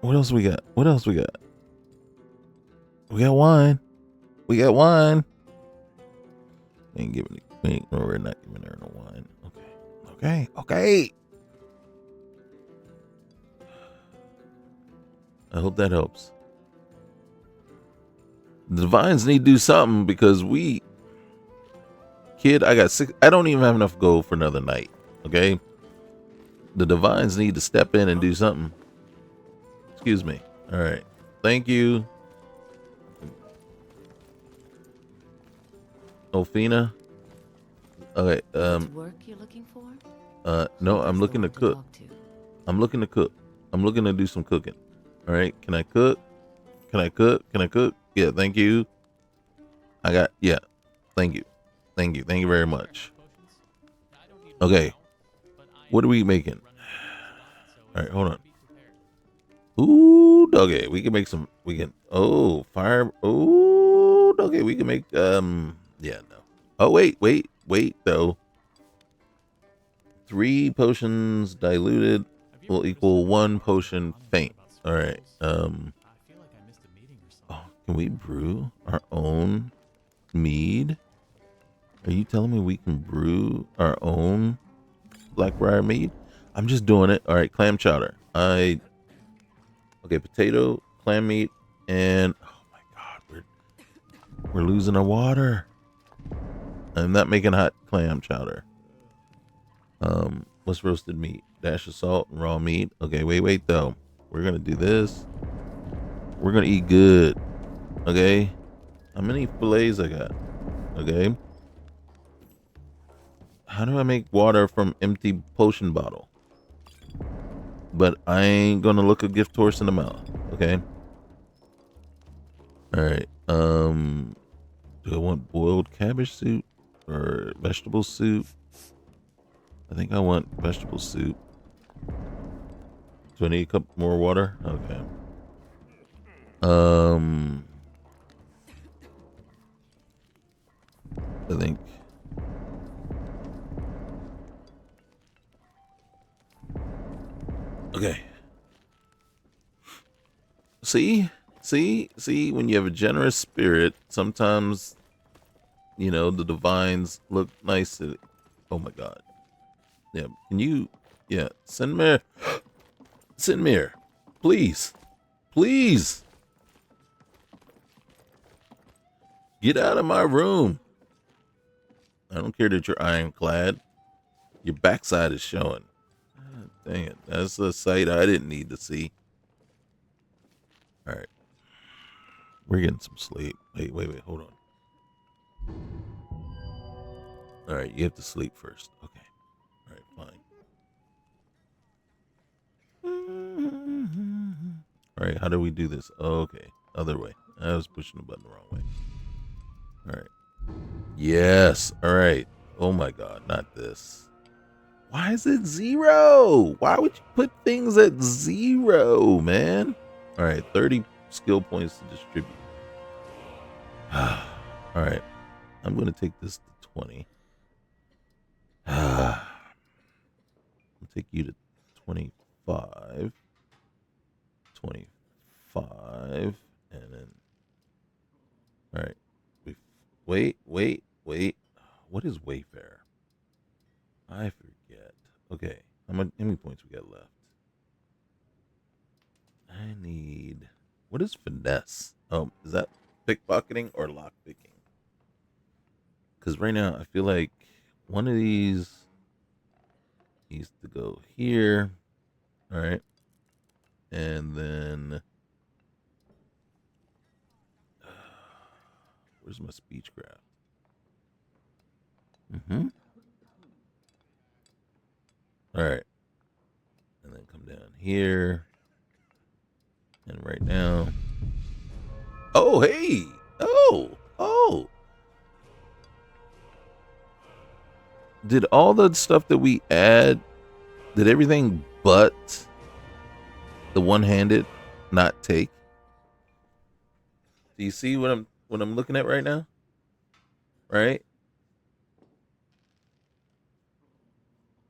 [SPEAKER 1] What else we got? What else we got? We got wine. We got wine. We're not giving her no wine. Okay. I hope that helps. The divines need to do something because I got 6. I don't even have enough gold for another night. Okay. The divines need to step in and do something. Excuse me. All right. Thank you. Ophina. Okay.
[SPEAKER 6] Work you're looking for?
[SPEAKER 1] No, I'm looking to cook. I'm looking to cook. I'm looking to do some cooking. All right. Can I cook? Can I cook? Yeah. Thank you. Yeah. Thank you. Thank you very much. Okay. What are we making? All right. Hold on. Ooh, okay. We can make some. Fire. Ooh, okay. We can make. Yeah. No. Oh, wait. Though. 3 potions diluted will equal 1 potion faint. All right. Can we brew our own mead? Are you telling me we can brew our own Blackbriar mead? I'm just doing it. All right, clam chowder. Okay, potato, clam meat, and oh my God, we're losing our water. I'm not making hot clam chowder. What's roasted meat? Dash of salt and raw meat. Okay, wait though. We're gonna do this. We're gonna eat good. Okay. How many fillets I got? Okay. How do I make water from empty potion bottle? But I ain't gonna look a gift horse in the mouth. Okay. All right. Do I want boiled cabbage soup or vegetable soup? I think I want vegetable soup. Do I need a cup more water? Okay. I think. Okay. See, when you have a generous spirit, sometimes you know, the divines look nice. Oh my god. Yeah, can you, yeah, send me here. Please. Please. Get out of my room. I don't care that you're ironclad. Your backside is showing. God, dang it. That's a sight I didn't need to see. All right. We're getting some sleep. Wait, hold on. All right, you have to sleep first. Okay. All right, fine. All right, how do we do this? Okay, other way. I was pushing the button the wrong way. All right. Yes. All right. Oh my god, not this. Why is it 0? Why would you put things at 0, man? All right, 30 skill points to distribute. All right, I'm going to take this to 20. I'll take you to 25. 25. And then... All right. Wait. What is Wayfarer? I forget. Okay. How many points we got left? I need... What is finesse? Oh, is that pickpocketing or lockpicking? Because right now, I feel like one of these needs to go here. All right. And then... where's my speechcraft? All right. And then come down here. And right now... Oh, hey! Oh! Did all the stuff that we add, did everything but the one-handed not take? Do you see what I'm looking at right now? Right?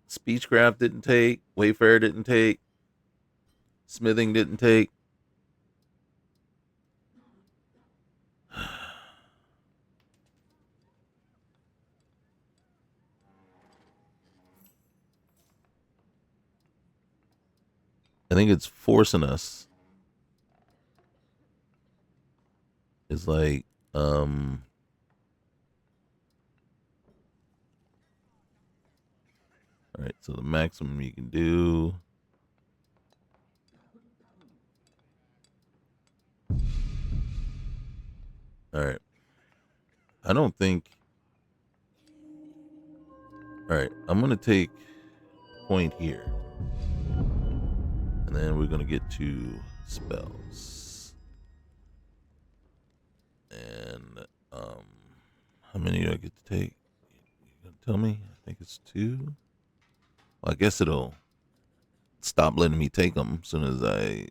[SPEAKER 1] Speechcraft didn't take, Wayfarer didn't take, smithing didn't take. I think it's forcing us. It's like, all right, so the maximum you can do. All right. I don't think. All right, I'm going to take point here. And then we're going to get to spells. And how many do I get to take? You going to tell me? I think it's 2. Well, I guess it'll stop letting me take them as soon as I...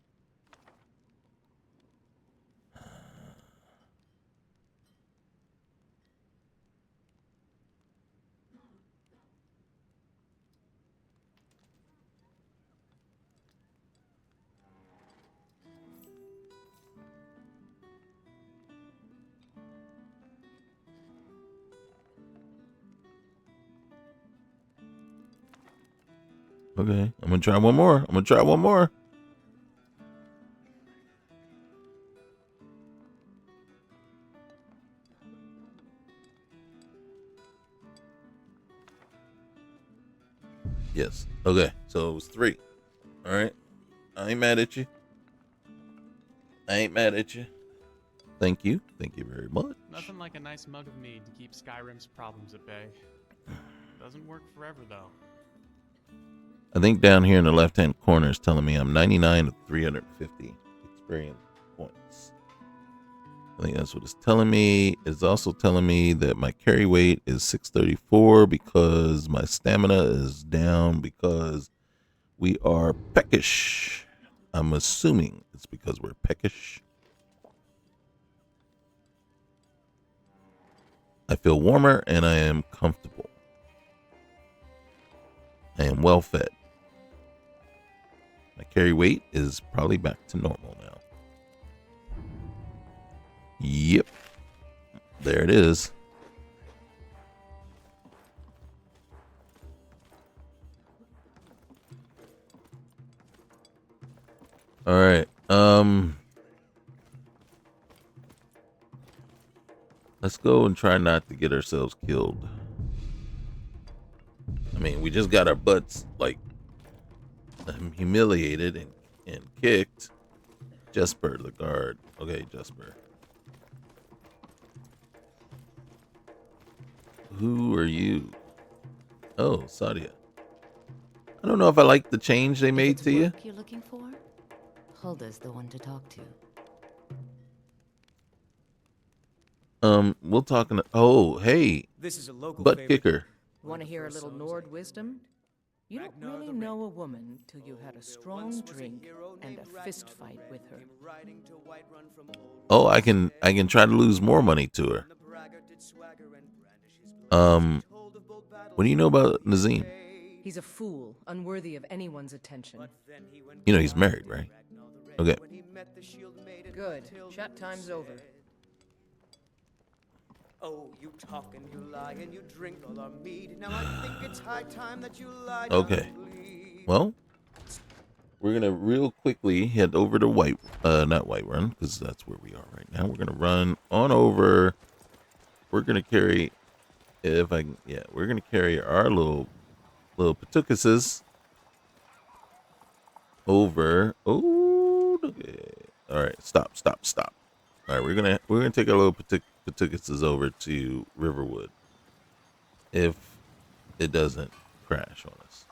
[SPEAKER 1] Okay, I'm going to try one more. Yes. Okay, so it was 3. All right. I ain't mad at you. Thank you. Thank you very much.
[SPEAKER 17] Nothing like a nice mug of mead to keep Skyrim's problems at bay. Doesn't work forever, though.
[SPEAKER 1] I think down here in the left-hand corner is telling me I'm 99 of 350 experience points. I think that's what it's telling me. It's also telling me that my carry weight is 634 because my stamina is down because we are peckish. I'm assuming it's because we're peckish. I feel warmer and I am comfortable. I am well fed. My carry weight is probably back to normal now. Yep. There it is. All right. Let's go and try not to get ourselves killed. I mean, we just got our butts like humiliated and kicked. Jesper, the guard. Okay, Jesper. Who are you? Oh, Sadia. I don't know if I like the change they made to you.
[SPEAKER 18] You're looking for? Hulda's the one to talk to.
[SPEAKER 1] We'll talk in. Oh, hey.
[SPEAKER 10] This is a local
[SPEAKER 1] butt
[SPEAKER 10] favorite.
[SPEAKER 1] kicker.
[SPEAKER 10] Want to hear a little Nord wisdom? You don't really know a woman till you had a strong drink and a fist fight with her.
[SPEAKER 1] Oh, I can try to lose more money to her. What do you know about Nazim?
[SPEAKER 10] He's a fool, unworthy of anyone's attention.
[SPEAKER 1] You know he's married, right? Okay.
[SPEAKER 10] Good. Chat time's over.
[SPEAKER 19] Oh, you talk and you lie and you drink all our mead. Now I think it's high time that you lie down.
[SPEAKER 1] Okay. Well, we're gonna real quickly head over to not Whiterun, because that's where we are right now. We're gonna run on over. We're gonna carry, we're gonna carry our little Patucuses over. Oh, okay. All right, stop. All right, we're gonna take our little Patucuses over to Riverwood if it doesn't crash on us.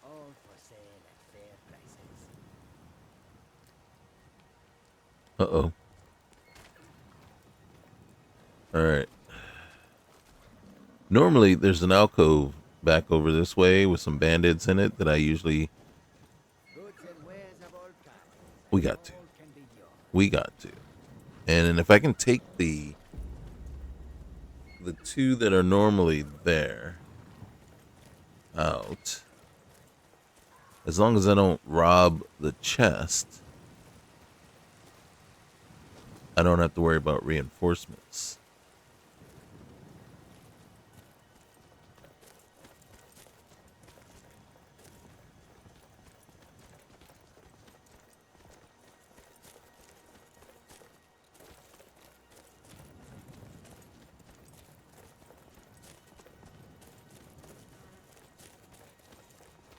[SPEAKER 11] All for sale at fair prices.
[SPEAKER 1] Uh-oh. All right. Normally, there's an alcove back over this way with some bandits in it that I usually... We got to. And then if I can take the two that are normally there out, as long as I don't rob the chest, I don't have to worry about reinforcements.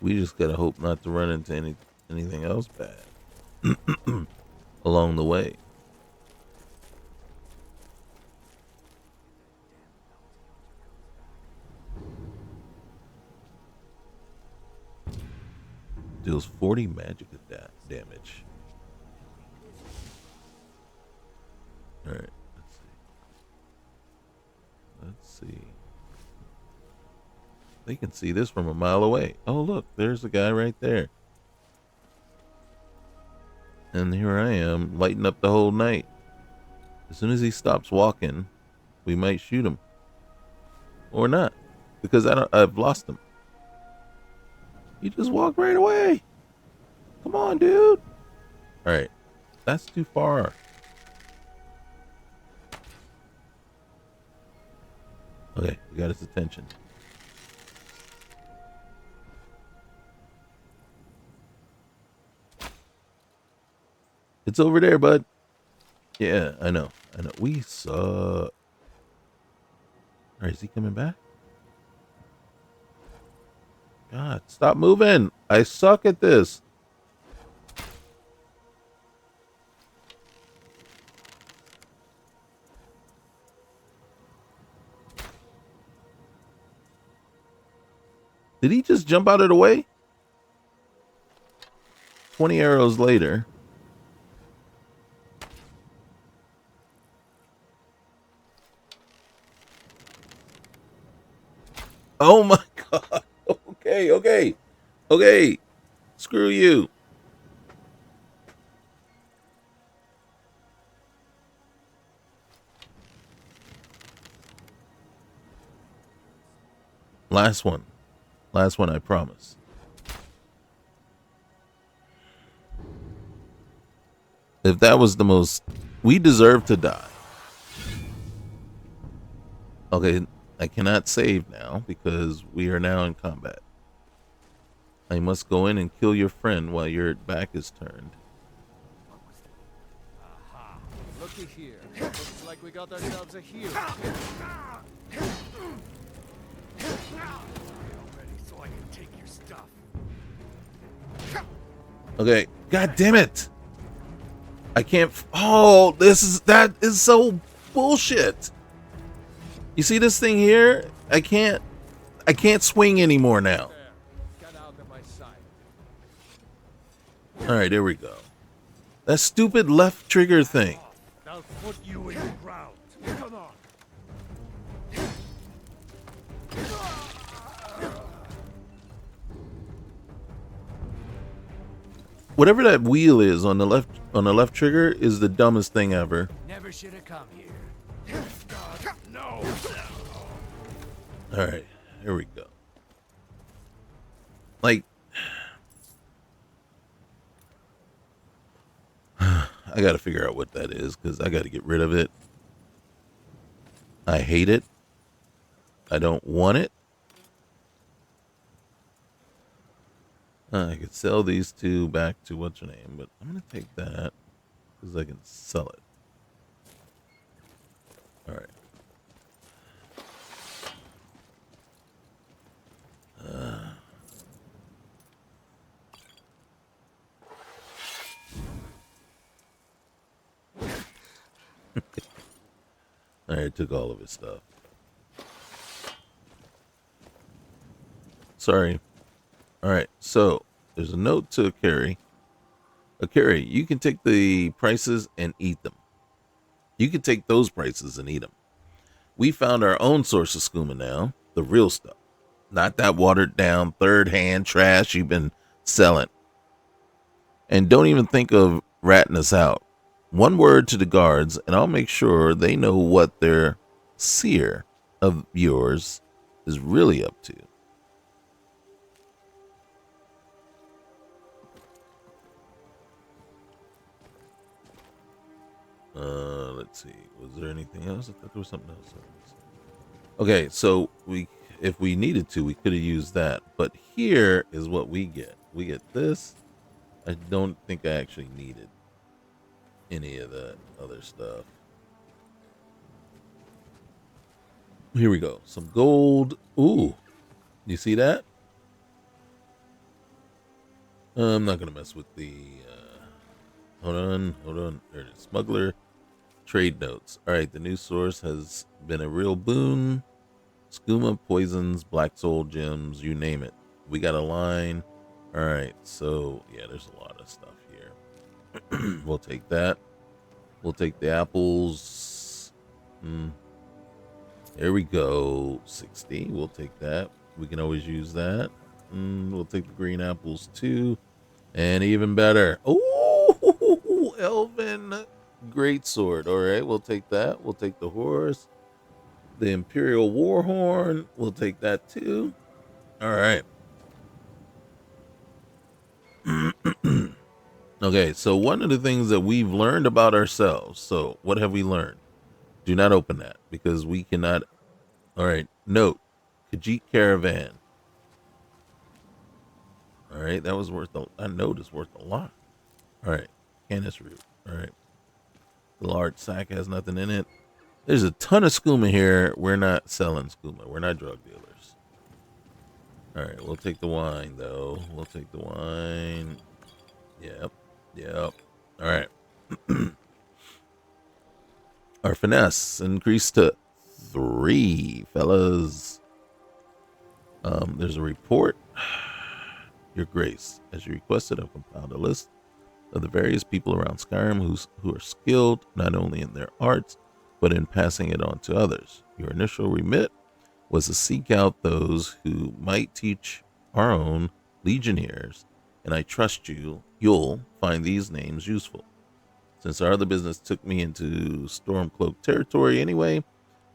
[SPEAKER 1] We just gotta hope not to run into anything else bad along the way. Deals 40 magic damage. All right, let's see. They can see this from a mile away. Oh, look, there's the guy right there. And here I am, lighting up the whole night. As soon as he stops walking, we might shoot him. Or not, because I've lost him. He just walked right away. Come on, dude. All right, that's too far. Okay, we got his attention. It's over there, bud. Yeah, I know. We suck. All right, is he coming back? God, stop moving. I suck at this. Did he just jump out of the way? 20 arrows later. Oh my god. Okay. Screw you. Last one, I promise. If that was the most, we deserve to die. Okay, I cannot save now because we are now in combat. I must go in and kill your friend while your back is turned.
[SPEAKER 7] Aha. Looky here. Looks like we got ourselves a hero. So I can take your stuff.
[SPEAKER 1] Okay, god damn it. I can't. Oh, that is so bullshit. You see this thing here? I can't swing anymore now.
[SPEAKER 7] Get out of my sight.
[SPEAKER 1] All right, there we go. That stupid left trigger thing.
[SPEAKER 11] I'll put you in the ground. Come on.
[SPEAKER 1] Whatever that wheel is on the left trigger is the dumbest thing ever.
[SPEAKER 11] Never should have come here. No.
[SPEAKER 1] All right, here we go. Like, I got to figure out what that is because I got to get rid of it. I hate it. I don't want it. I could sell these two back to what's her name, but I'm going to take that because I can sell it. All right. All right, took all of his stuff. Sorry. All right, so there's a note to Carrie. Carrie, you can take the prices and eat them. You can take those prices and eat them. We found our own source of skooma now, the real stuff. Not that watered down third-hand trash you've been selling. And don't even think of ratting us out. One word to the guards, and I'll make sure they know what their seer of yours is really up to. Let's see. Was there anything else? I thought there was something else. Okay, so if we needed to, we could have used that. But here is what we get. We get this. I don't think I actually needed any of that other stuff. Here we go. Some gold. Ooh. You see that? I'm not going to mess with the... Hold on. There it is. Smuggler trade notes. All right, the new source has been a real boon. Skooma, poisons, black soul gems, you name it. We got a line. All right, so yeah, there's a lot of stuff here. We'll take that. We'll take the apples. There we go. 60. We'll take that. We can always use that. We'll take the green apples too. And even better. Oh, Elven greatsword. All right, we'll take that. We'll take the horse. The Imperial Warhorn. We'll take that too. All right. Okay, so one of the things that we've learned about ourselves. So what have we learned? Do not open that because we cannot. All right, note. Khajiit Caravan. All right, that was worth a note is worth a lot. All right, Canis root. All right. The large sack has nothing in it. There's a ton of skooma here. We're not selling skooma. We're not drug dealers. All right, we'll take the wine, though. We'll take the wine. Yep. All right. Our finesse increased to 3, fellas. There's a report. your grace. As you requested, I've compiled a list of the various people around Skyrim who are skilled not only in their arts, but in passing it on to others. Your initial remit was to seek out those who might teach our own legionnaires, and I trust you'll find these names useful. Since our other business took me into Stormcloak territory anyway,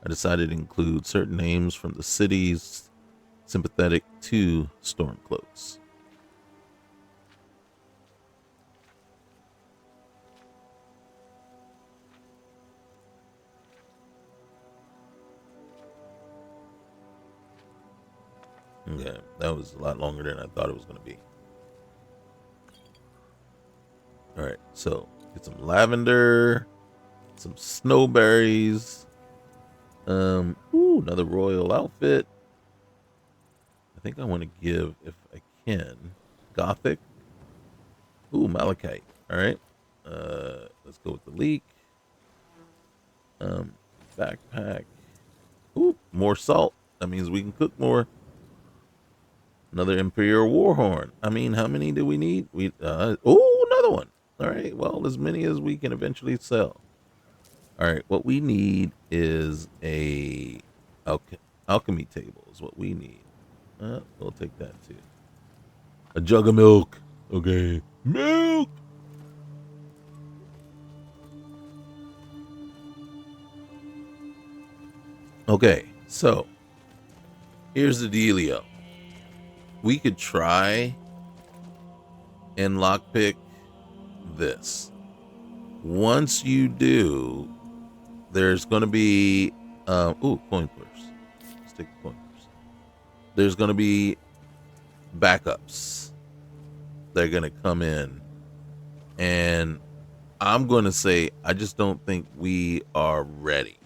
[SPEAKER 1] I decided to include certain names from the cities sympathetic to Stormcloaks. Okay, that was a lot longer than I thought it was going to be. All right, so get some lavender, some snowberries. Another royal outfit. I think I want to give, if I can, gothic. Malachite. All right. Let's go with the leek. Backpack. More salt. That means we can cook more. Another Imperial Warhorn. I mean, how many do we need? Another one. All right. Well, as many as we can eventually sell. All right. What we need is a alchemy table. Is what we need. We'll take that too. A jug of milk. Okay. Milk. Okay. So here's the dealio. We could try and lockpick this. Once you do, there's going to be coin purse. Let's take the coin purse. There's going to be backups. They're going to come in, and I'm going to say I just don't think we are ready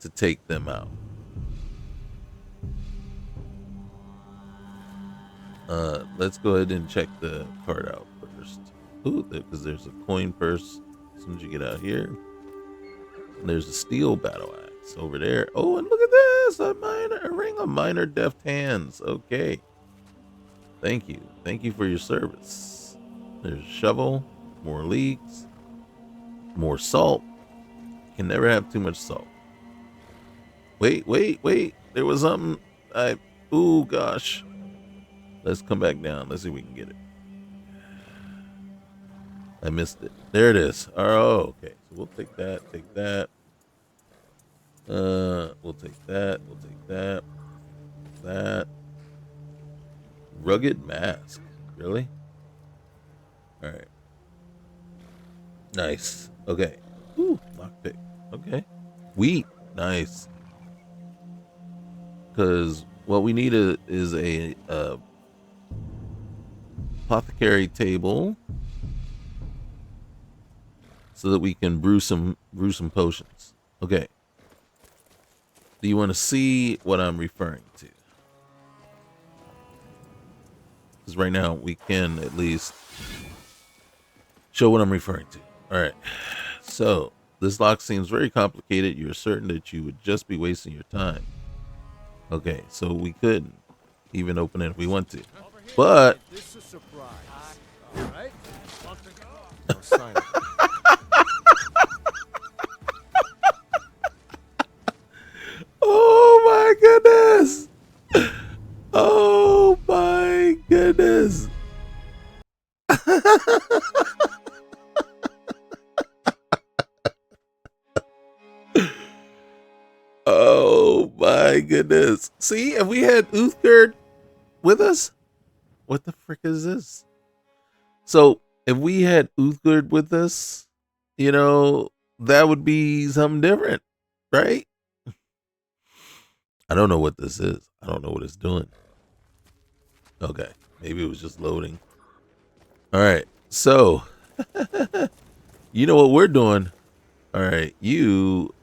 [SPEAKER 1] to take them out. Let's go ahead and check the card out first. Because there's a coin purse as soon as you get out here. And there's a steel battle axe over there. Oh, and look at this! A ring of minor deft hands. Okay. Thank you. Thank you for your service. There's a shovel, more leeks, more salt. Can never have too much salt. Wait. There was something. Gosh. Let's come back down. Let's see if we can get it. I missed it. There it is. Oh, okay. So we'll take that. Take that. We'll take that. We'll take that. That. Rugged mask. Really? All right. Nice. Okay. Lockpick. Okay. Wheat. Nice. Because what we need is a apothecary table so that we can brew some potions. Okay. Do you want to see what I'm referring to? Because right now we can at least show what I'm referring to. All right. So this lock seems very complicated. You're certain that you would just be wasting your time. Okay, so we couldn't even open it if we want to. But
[SPEAKER 7] This is a surprise. All right. Want to go? No sign of it.
[SPEAKER 1] oh my goodness. Oh my goodness. Oh my goodness. See, if we had Uthgerd with us, what the frick is this? So if we had Uthgerd with us, that would be something different, right? I don't know what this is. I don't know what it's doing. Okay. Maybe it was just loading. All right. So, you know what we're doing? All right. You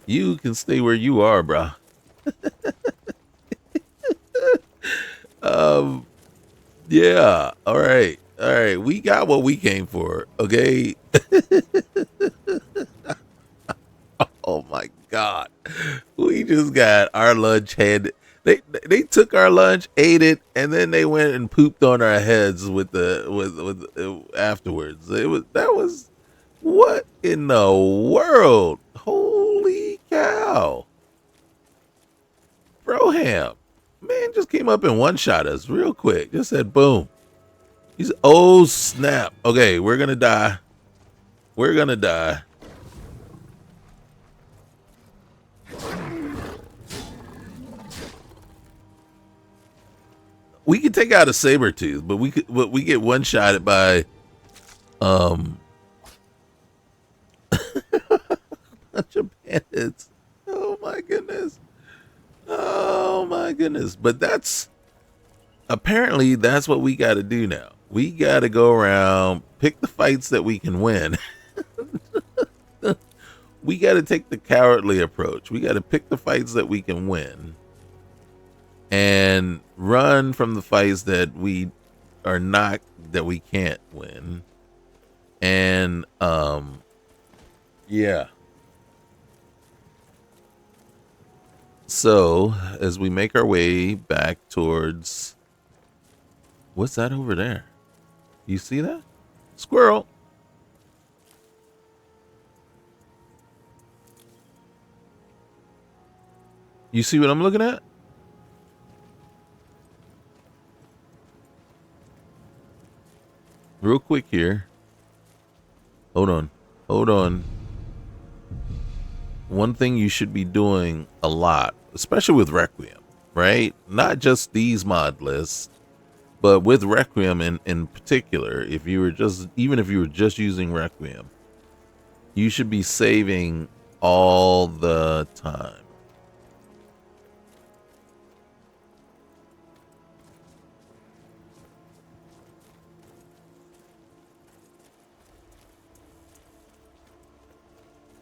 [SPEAKER 1] can stay where you are, bro. Yeah. All right. We got what we came for. Okay. Oh my God. We just got our lunch handed. They took our lunch, ate it, and then they went and pooped on our heads with afterwards. That was what in the world? Holy cow! Broham, man, just came up and one shot us real quick. Just said boom. He's oh snap. Okay, we're gonna die. We're gonna die. We could take out a saber tooth, but we get one shotted by bunch of bandits. Oh my goodness. Oh my goodness. But apparently that's what we gotta do now. We gotta go around, pick the fights that we can win. We gotta take the cowardly approach. We gotta pick the fights that we can win. And run from the fights that we can't win. And yeah. So as we make our way back towards, what's that over there? You see that? Squirrel. You see what I'm looking at? Real quick here. Hold on. One thing you should be doing a lot, especially with Requiem, right? Not just these mod lists, but with Requiem in particular, even if you were just using Requiem, you should be saving all the time.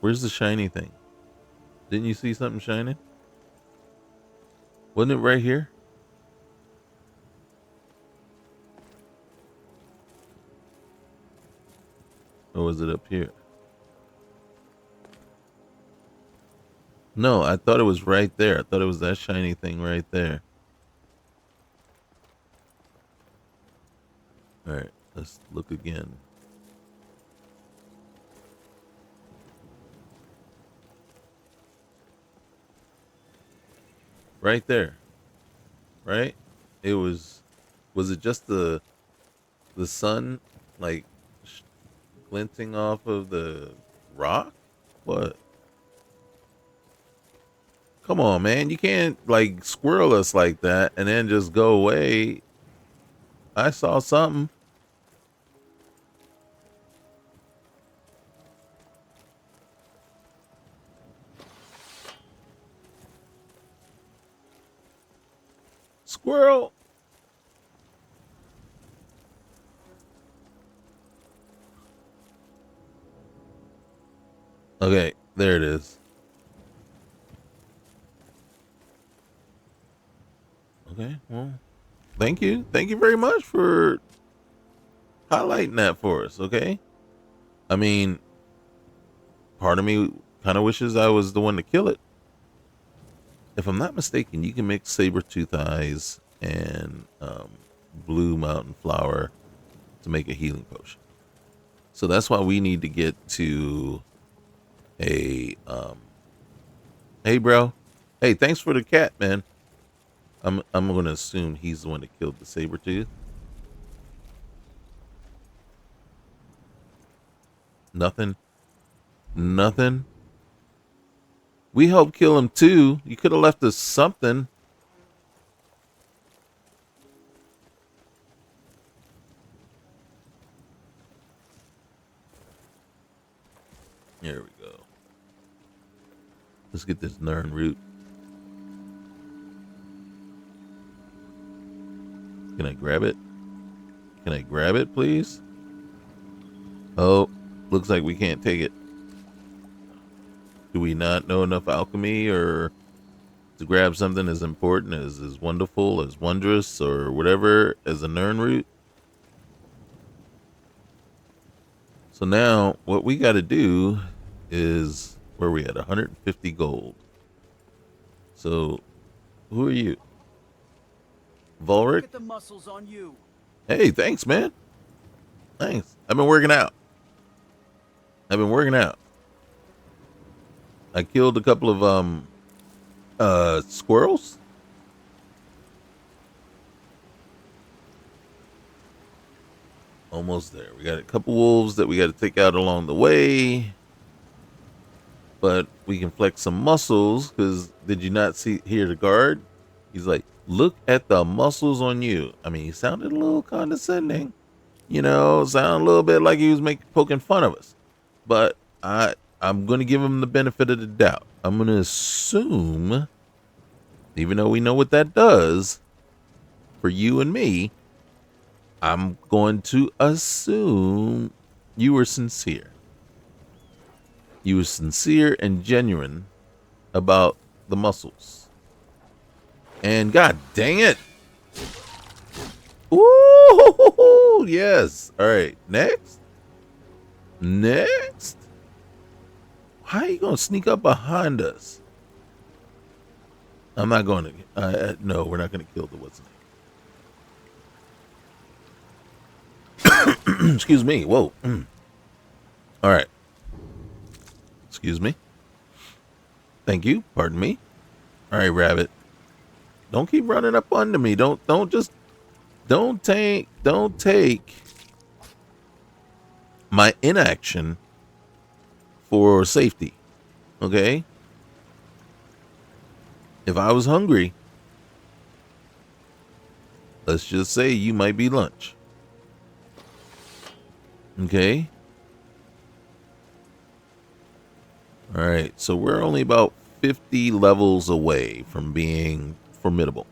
[SPEAKER 1] Where's the shiny thing? Didn't you see something shining? Wasn't it right here? Or was it up here? No, I thought it was right there. I thought it was that shiny thing right there. All right, let's look again. Right there, right? Was it just the sun like glinting off of the rock? What? Come on, man. You can't like squirrel us like that and then just go away. I saw something. Squirrel. Okay, there it is. Okay, well, thank you. Thank you very much for highlighting that for us, okay? I mean, part of me kind of wishes I was the one to kill it. If I'm not mistaken, you can mix saber-tooth eyes and blue mountain flower to make a healing potion. So that's why we need to get to a hey bro. Hey, thanks for the cat, man. I'm gonna assume he's the one that killed the saber-tooth. Nothing. We helped kill him too. You could have left us something. There we go. Let's get this Nern root. Can I grab it? Can I grab it, please? Oh, looks like we can't take it. Do we not know enough alchemy or to grab something as important, as wonderful, as wondrous, or whatever as a Nern root? So now what we got to do is, where are we at? 150 gold. So who are you? Volric.
[SPEAKER 11] Get the muscles on you.
[SPEAKER 1] Hey, thanks, man. Thanks. I've been working out. I killed a couple of squirrels. Almost there. We got a couple wolves that we got to take out along the way. But we can flex some muscles, because did you not hear the guard? He's like, look at the muscles on you. I mean, he sounded a little condescending. You know, sounded a little bit like he was poking fun of us. But I'm going to give him the benefit of the doubt. I'm going to assume, even though we know what that does for you and me, I'm going to assume you were sincere. You were sincere and genuine about the muscles. And god dang it. Ooh, yes. All right, next. How are you going to sneak up behind us? I'm not going to. No, we're not going to kill the what's name. Excuse me. Whoa. All right. Excuse me. Thank you. Pardon me. All right, rabbit. Don't keep running up under me. Don't take my inaction for safety. Okay? If I was hungry, let's just say you might be lunch. Okay? All right, so we're only about 50 levels away from being formidable.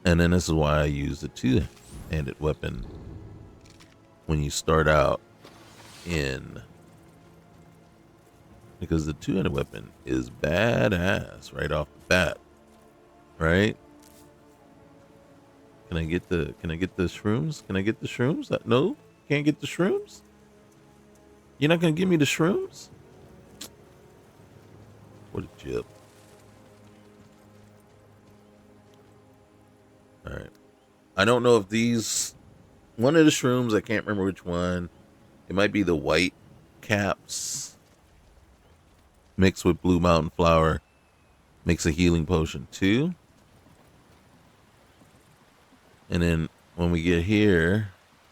[SPEAKER 1] And then this is why I use the two-handed weapon when you start out in, because the two-handed weapon is badass right off the bat, right? Can I get the shrooms? Can I get the shrooms? No, can't get the shrooms. You're not gonna give me the shrooms? What a chip. All right. I don't know if these, one of the shrooms, I can't remember which one. It might be the white caps mixed with blue mountain flower. Makes a healing potion too. And then when we get here,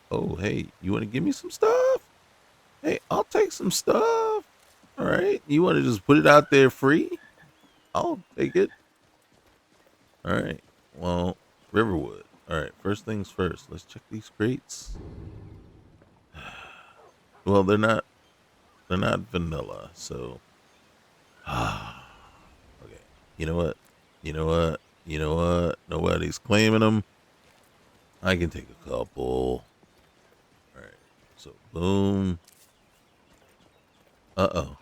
[SPEAKER 1] oh, hey, you want to give me some stuff? Hey, I'll take some stuff. All right. You want to just put it out there free? I'll take it. All right. Well, Riverwood. All right. First things first. Let's check these crates. Well, they're not vanilla. So, okay. You know what? Nobody's claiming them. I can take a couple. All right. So, boom. Uh-oh.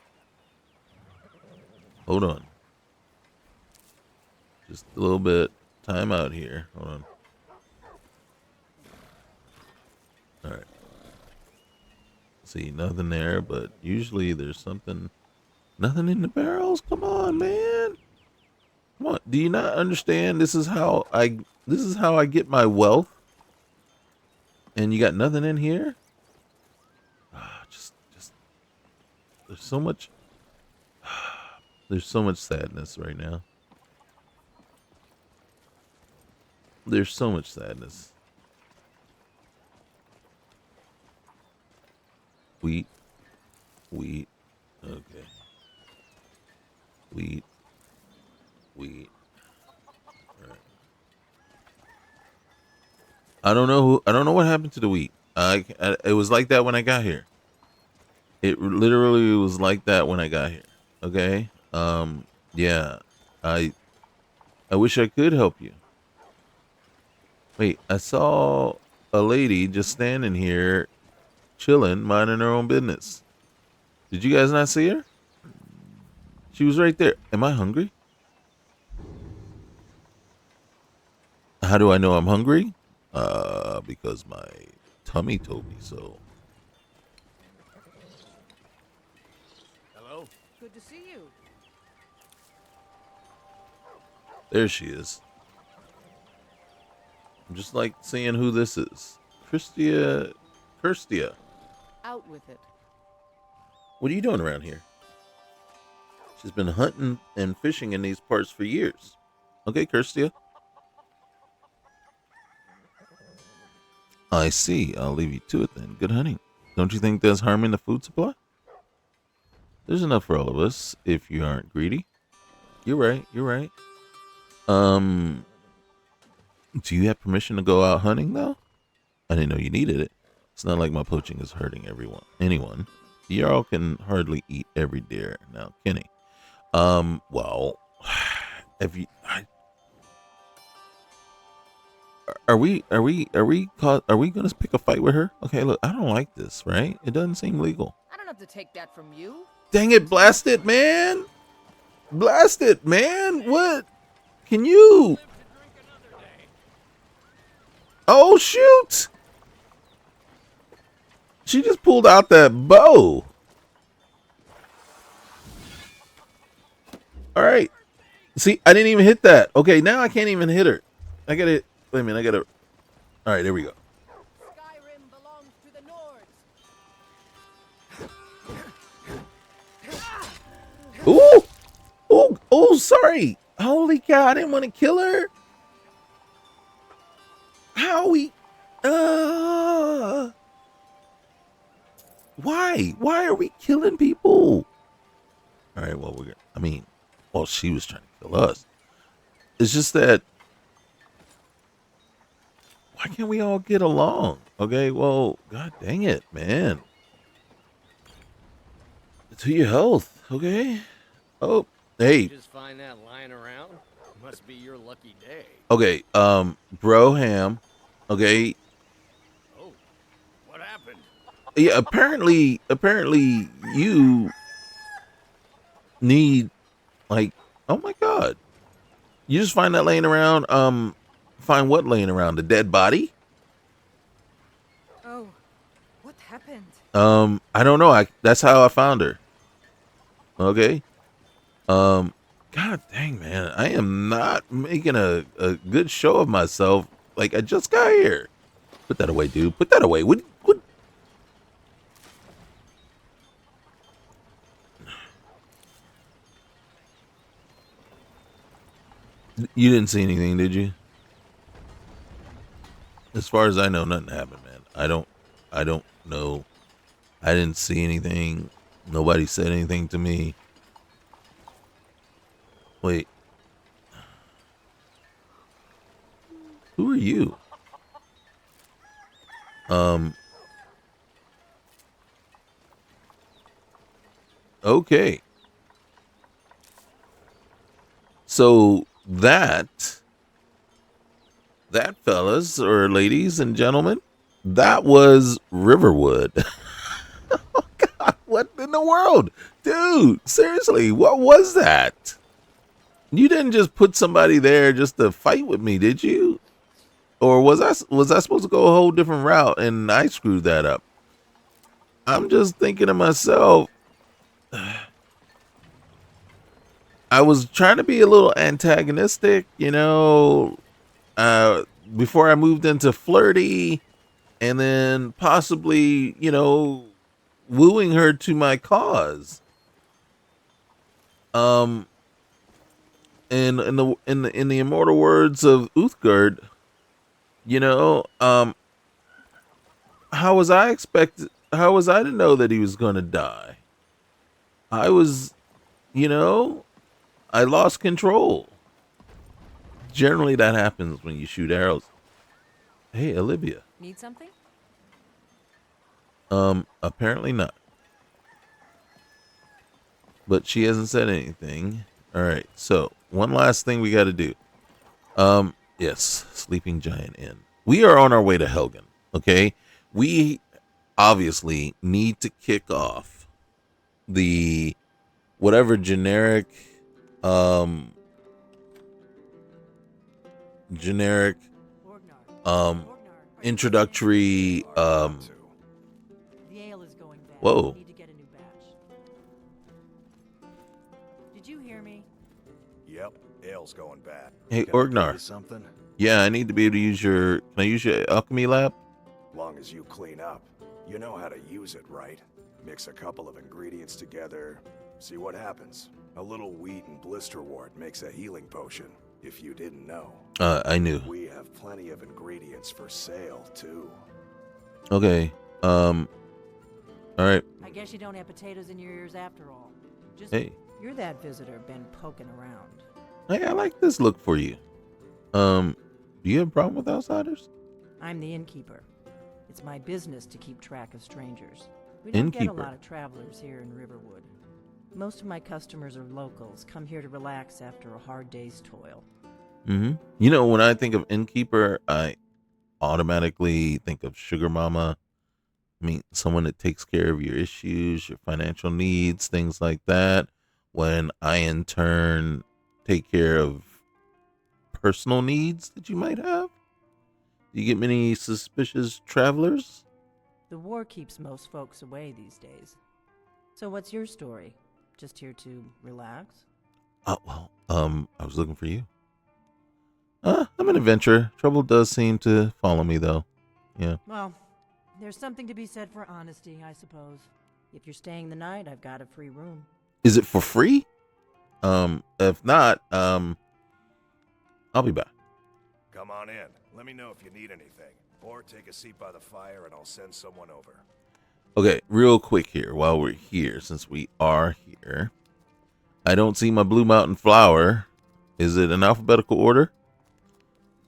[SPEAKER 1] Hold on. Just a little bit. Time out here. Hold on. All right. See, nothing there, but usually there's something. Nothing in the barrels? Come on, man. Come on. Do you not understand? This is how I get my wealth. And you got nothing in here? Just there's so much sadness right now. There's so much sadness. Wheat. Okay. Wheat. All right. I don't know what happened to the wheat. It was like that when I got here. It literally was like that when I got here. Okay? Yeah. I wish I could help you. Wait, I saw a lady just standing here chilling, minding her own business. Did you guys not see her? She was right there. Am I hungry? How do I know I'm hungry? Because my tummy told me so.
[SPEAKER 11] Hello?
[SPEAKER 10] Good to see you.
[SPEAKER 1] There she is. I'm just like seeing who this is. Kirstia.
[SPEAKER 10] Out with it.
[SPEAKER 1] What are you doing around here? She's been hunting and fishing in these parts for years. Okay, Kirstia. I see. I'll leave you to it then. Good hunting. Don't you think there's harm in the food supply? There's enough for all of us if you aren't greedy. You're right. You're right. Do you have permission to go out hunting though? I didn't know you needed it. It's not like my poaching is hurting anyone. Y'all can hardly eat every deer now, can he? Well, if you, are we gonna pick a fight with her? Okay, look, I don't like this, right? It doesn't seem legal.
[SPEAKER 10] I don't have to take that from you.
[SPEAKER 1] Dang it, blast it, man! Blast it, man! What? Can you? Oh, shoot! She just pulled out that bow. All right. See, I didn't even hit that. Okay, now I can't even hit her. I gotta, wait a minute, I gotta. All right, there we go.
[SPEAKER 10] Skyrim belongs to the Nords.
[SPEAKER 1] Ooh! Oh, sorry. Holy cow, I didn't want to kill her. Howie. Why are we killing people? All right, well, well, she was trying to kill us. It's just that, why can't we all get along? Okay, well, god dang it, man. To your health, okay? Oh, hey.
[SPEAKER 20] You just find that lying around? Must be your lucky day.
[SPEAKER 1] Okay, Broham, okay?
[SPEAKER 20] Oh, what happened?
[SPEAKER 1] Yeah, apparently you need, like, oh my god. You just find that laying around, find what laying around? The dead body?
[SPEAKER 10] Oh, what happened?
[SPEAKER 1] I don't know. That's how I found her. Okay. God dang, man. I am not making a good show of myself. Like, I just got here. Put that away, dude. Put that away. What? You didn't see anything, did you? As far as I know, nothing happened, man. I don't know. I didn't see anything. Nobody said anything to me. Wait. Who are you? Okay. So that, fellas or ladies and gentlemen, that was Riverwood. Oh God, what in the world? Dude, seriously, what was that? You didn't just put somebody there just to fight with me, did you? Or was I supposed to go a whole different route and I screwed that up? I'm just thinking to myself, I was trying to be a little antagonistic, you know, before I moved into flirty, and then possibly, you know, wooing her to my cause. In the immortal words of Uthgard, you know, how was I to know that he was going to die? I was, you know, I lost control. Generally that happens when you shoot arrows. Hey, Olivia.
[SPEAKER 3] Need something?
[SPEAKER 1] Apparently not. But she hasn't said anything. All right. So, one last thing we got to do. Yes, Sleeping Giant Inn. We are on our way to Helgen, okay? We obviously need to kick off the whatever generic introductory
[SPEAKER 15] The ale is going bad.
[SPEAKER 1] whoa.
[SPEAKER 15] I need to get a new batch. Did you hear me?
[SPEAKER 11] Yep, ale's going bad.
[SPEAKER 1] Hey,
[SPEAKER 11] Can I get you
[SPEAKER 1] Orgnar.
[SPEAKER 11] something?
[SPEAKER 1] Yeah, I need to be able to use your... Can I use your alchemy lab?
[SPEAKER 21] Long as you clean up. You know how to use it, right? Mix a couple of ingredients together, see what happens. A little wheat and blisterwort makes a healing potion, if you didn't know.
[SPEAKER 1] I knew.
[SPEAKER 21] We have plenty of ingredients for sale, too.
[SPEAKER 1] Okay. All right.
[SPEAKER 22] I guess you don't have potatoes in your ears after all. Just
[SPEAKER 1] Hey.
[SPEAKER 22] You're that visitor been poking around.
[SPEAKER 1] Hey, I like this look for you. Do you have a problem with outsiders?
[SPEAKER 22] I'm the innkeeper. It's my business to keep track of strangers. We don't get a lot of travelers here in Riverwood. Most of my customers are locals, come here to relax after a hard day's toil.
[SPEAKER 1] Mm-hmm. You know, when I think of innkeeper, I automatically think of sugar mama. I mean, someone that takes care of your issues, your financial needs, things like that. When I, in turn, take care of personal needs that you might have. Do you get many suspicious travelers?
[SPEAKER 22] The war keeps most folks away these days. So what's your story? Just here to relax?
[SPEAKER 1] Well, I was looking for you. I'm an adventurer. Trouble does seem to follow me, though. Yeah.
[SPEAKER 22] Well, there's something to be said for honesty, I suppose. If you're staying the night, I've got a free room.
[SPEAKER 1] Is it for free? If not, I'll be back.
[SPEAKER 21] Come on in. Let me know if you need anything. Or take a seat by the fire and I'll send someone over.
[SPEAKER 1] Okay, real quick here, while we're here, since we are here. I don't see my Blue Mountain flower. Is it in alphabetical order?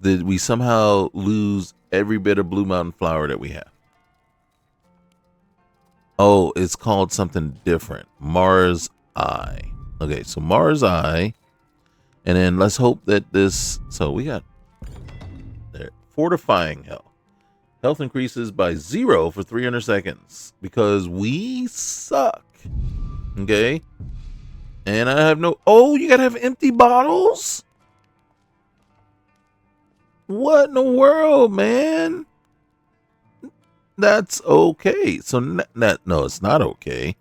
[SPEAKER 1] Did we somehow lose every bit of Blue Mountain flower that we have? Oh, it's called something different. Mars Eye. Okay, so Mars Eye. And then let's hope that this... So we got... There. Fortifying health. Health increases by 0 for 300 seconds. Because we suck. Okay? And I have no... Oh, you gotta have empty bottles? What in the world, man? That's okay. So, no, it's not okay.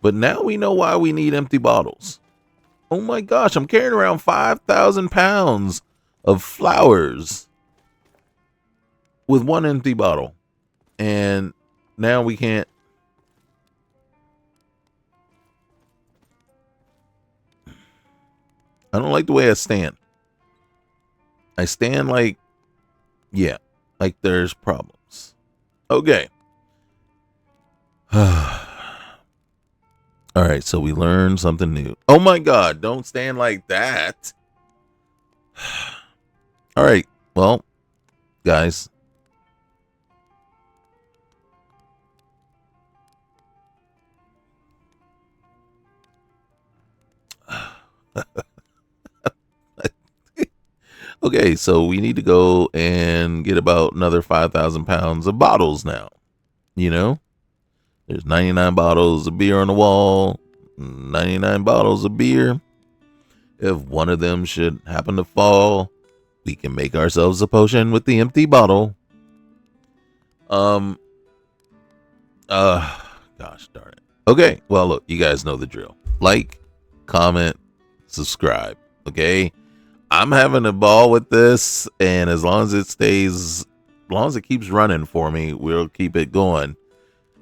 [SPEAKER 1] But now we know why we need empty bottles. Oh my gosh, I'm carrying around 5,000 pounds of flowers with one empty bottle. And now we can't. I don't like the way I stand. I stand like, yeah, like there's problems. Okay. All right, so we learned something new. Oh my God, don't stand like that. All right, well, guys. Okay, so we need to go and get about another 5,000 pounds of bottles now. You know? There's 99 bottles of beer on the wall, 99 bottles of beer. If one of them should happen to fall, we can make ourselves a potion with the empty bottle. Gosh darn it. Okay, well, look, you guys know the drill. Like, comment, subscribe, okay? I'm having a ball with this, and as long as it stays, as long as it keeps running for me, we'll keep it going.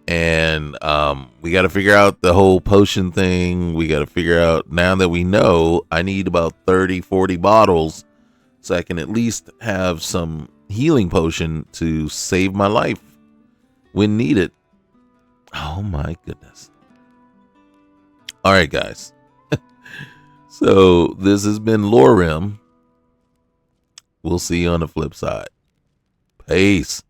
[SPEAKER 1] And we got to figure out the whole potion thing. We got to figure out, now that we know, I need about 30, 40 bottles so I can at least have some healing potion to save my life when needed. Oh my goodness. All right, guys. So this has been LoreRim. We'll see you on the flip side. Peace.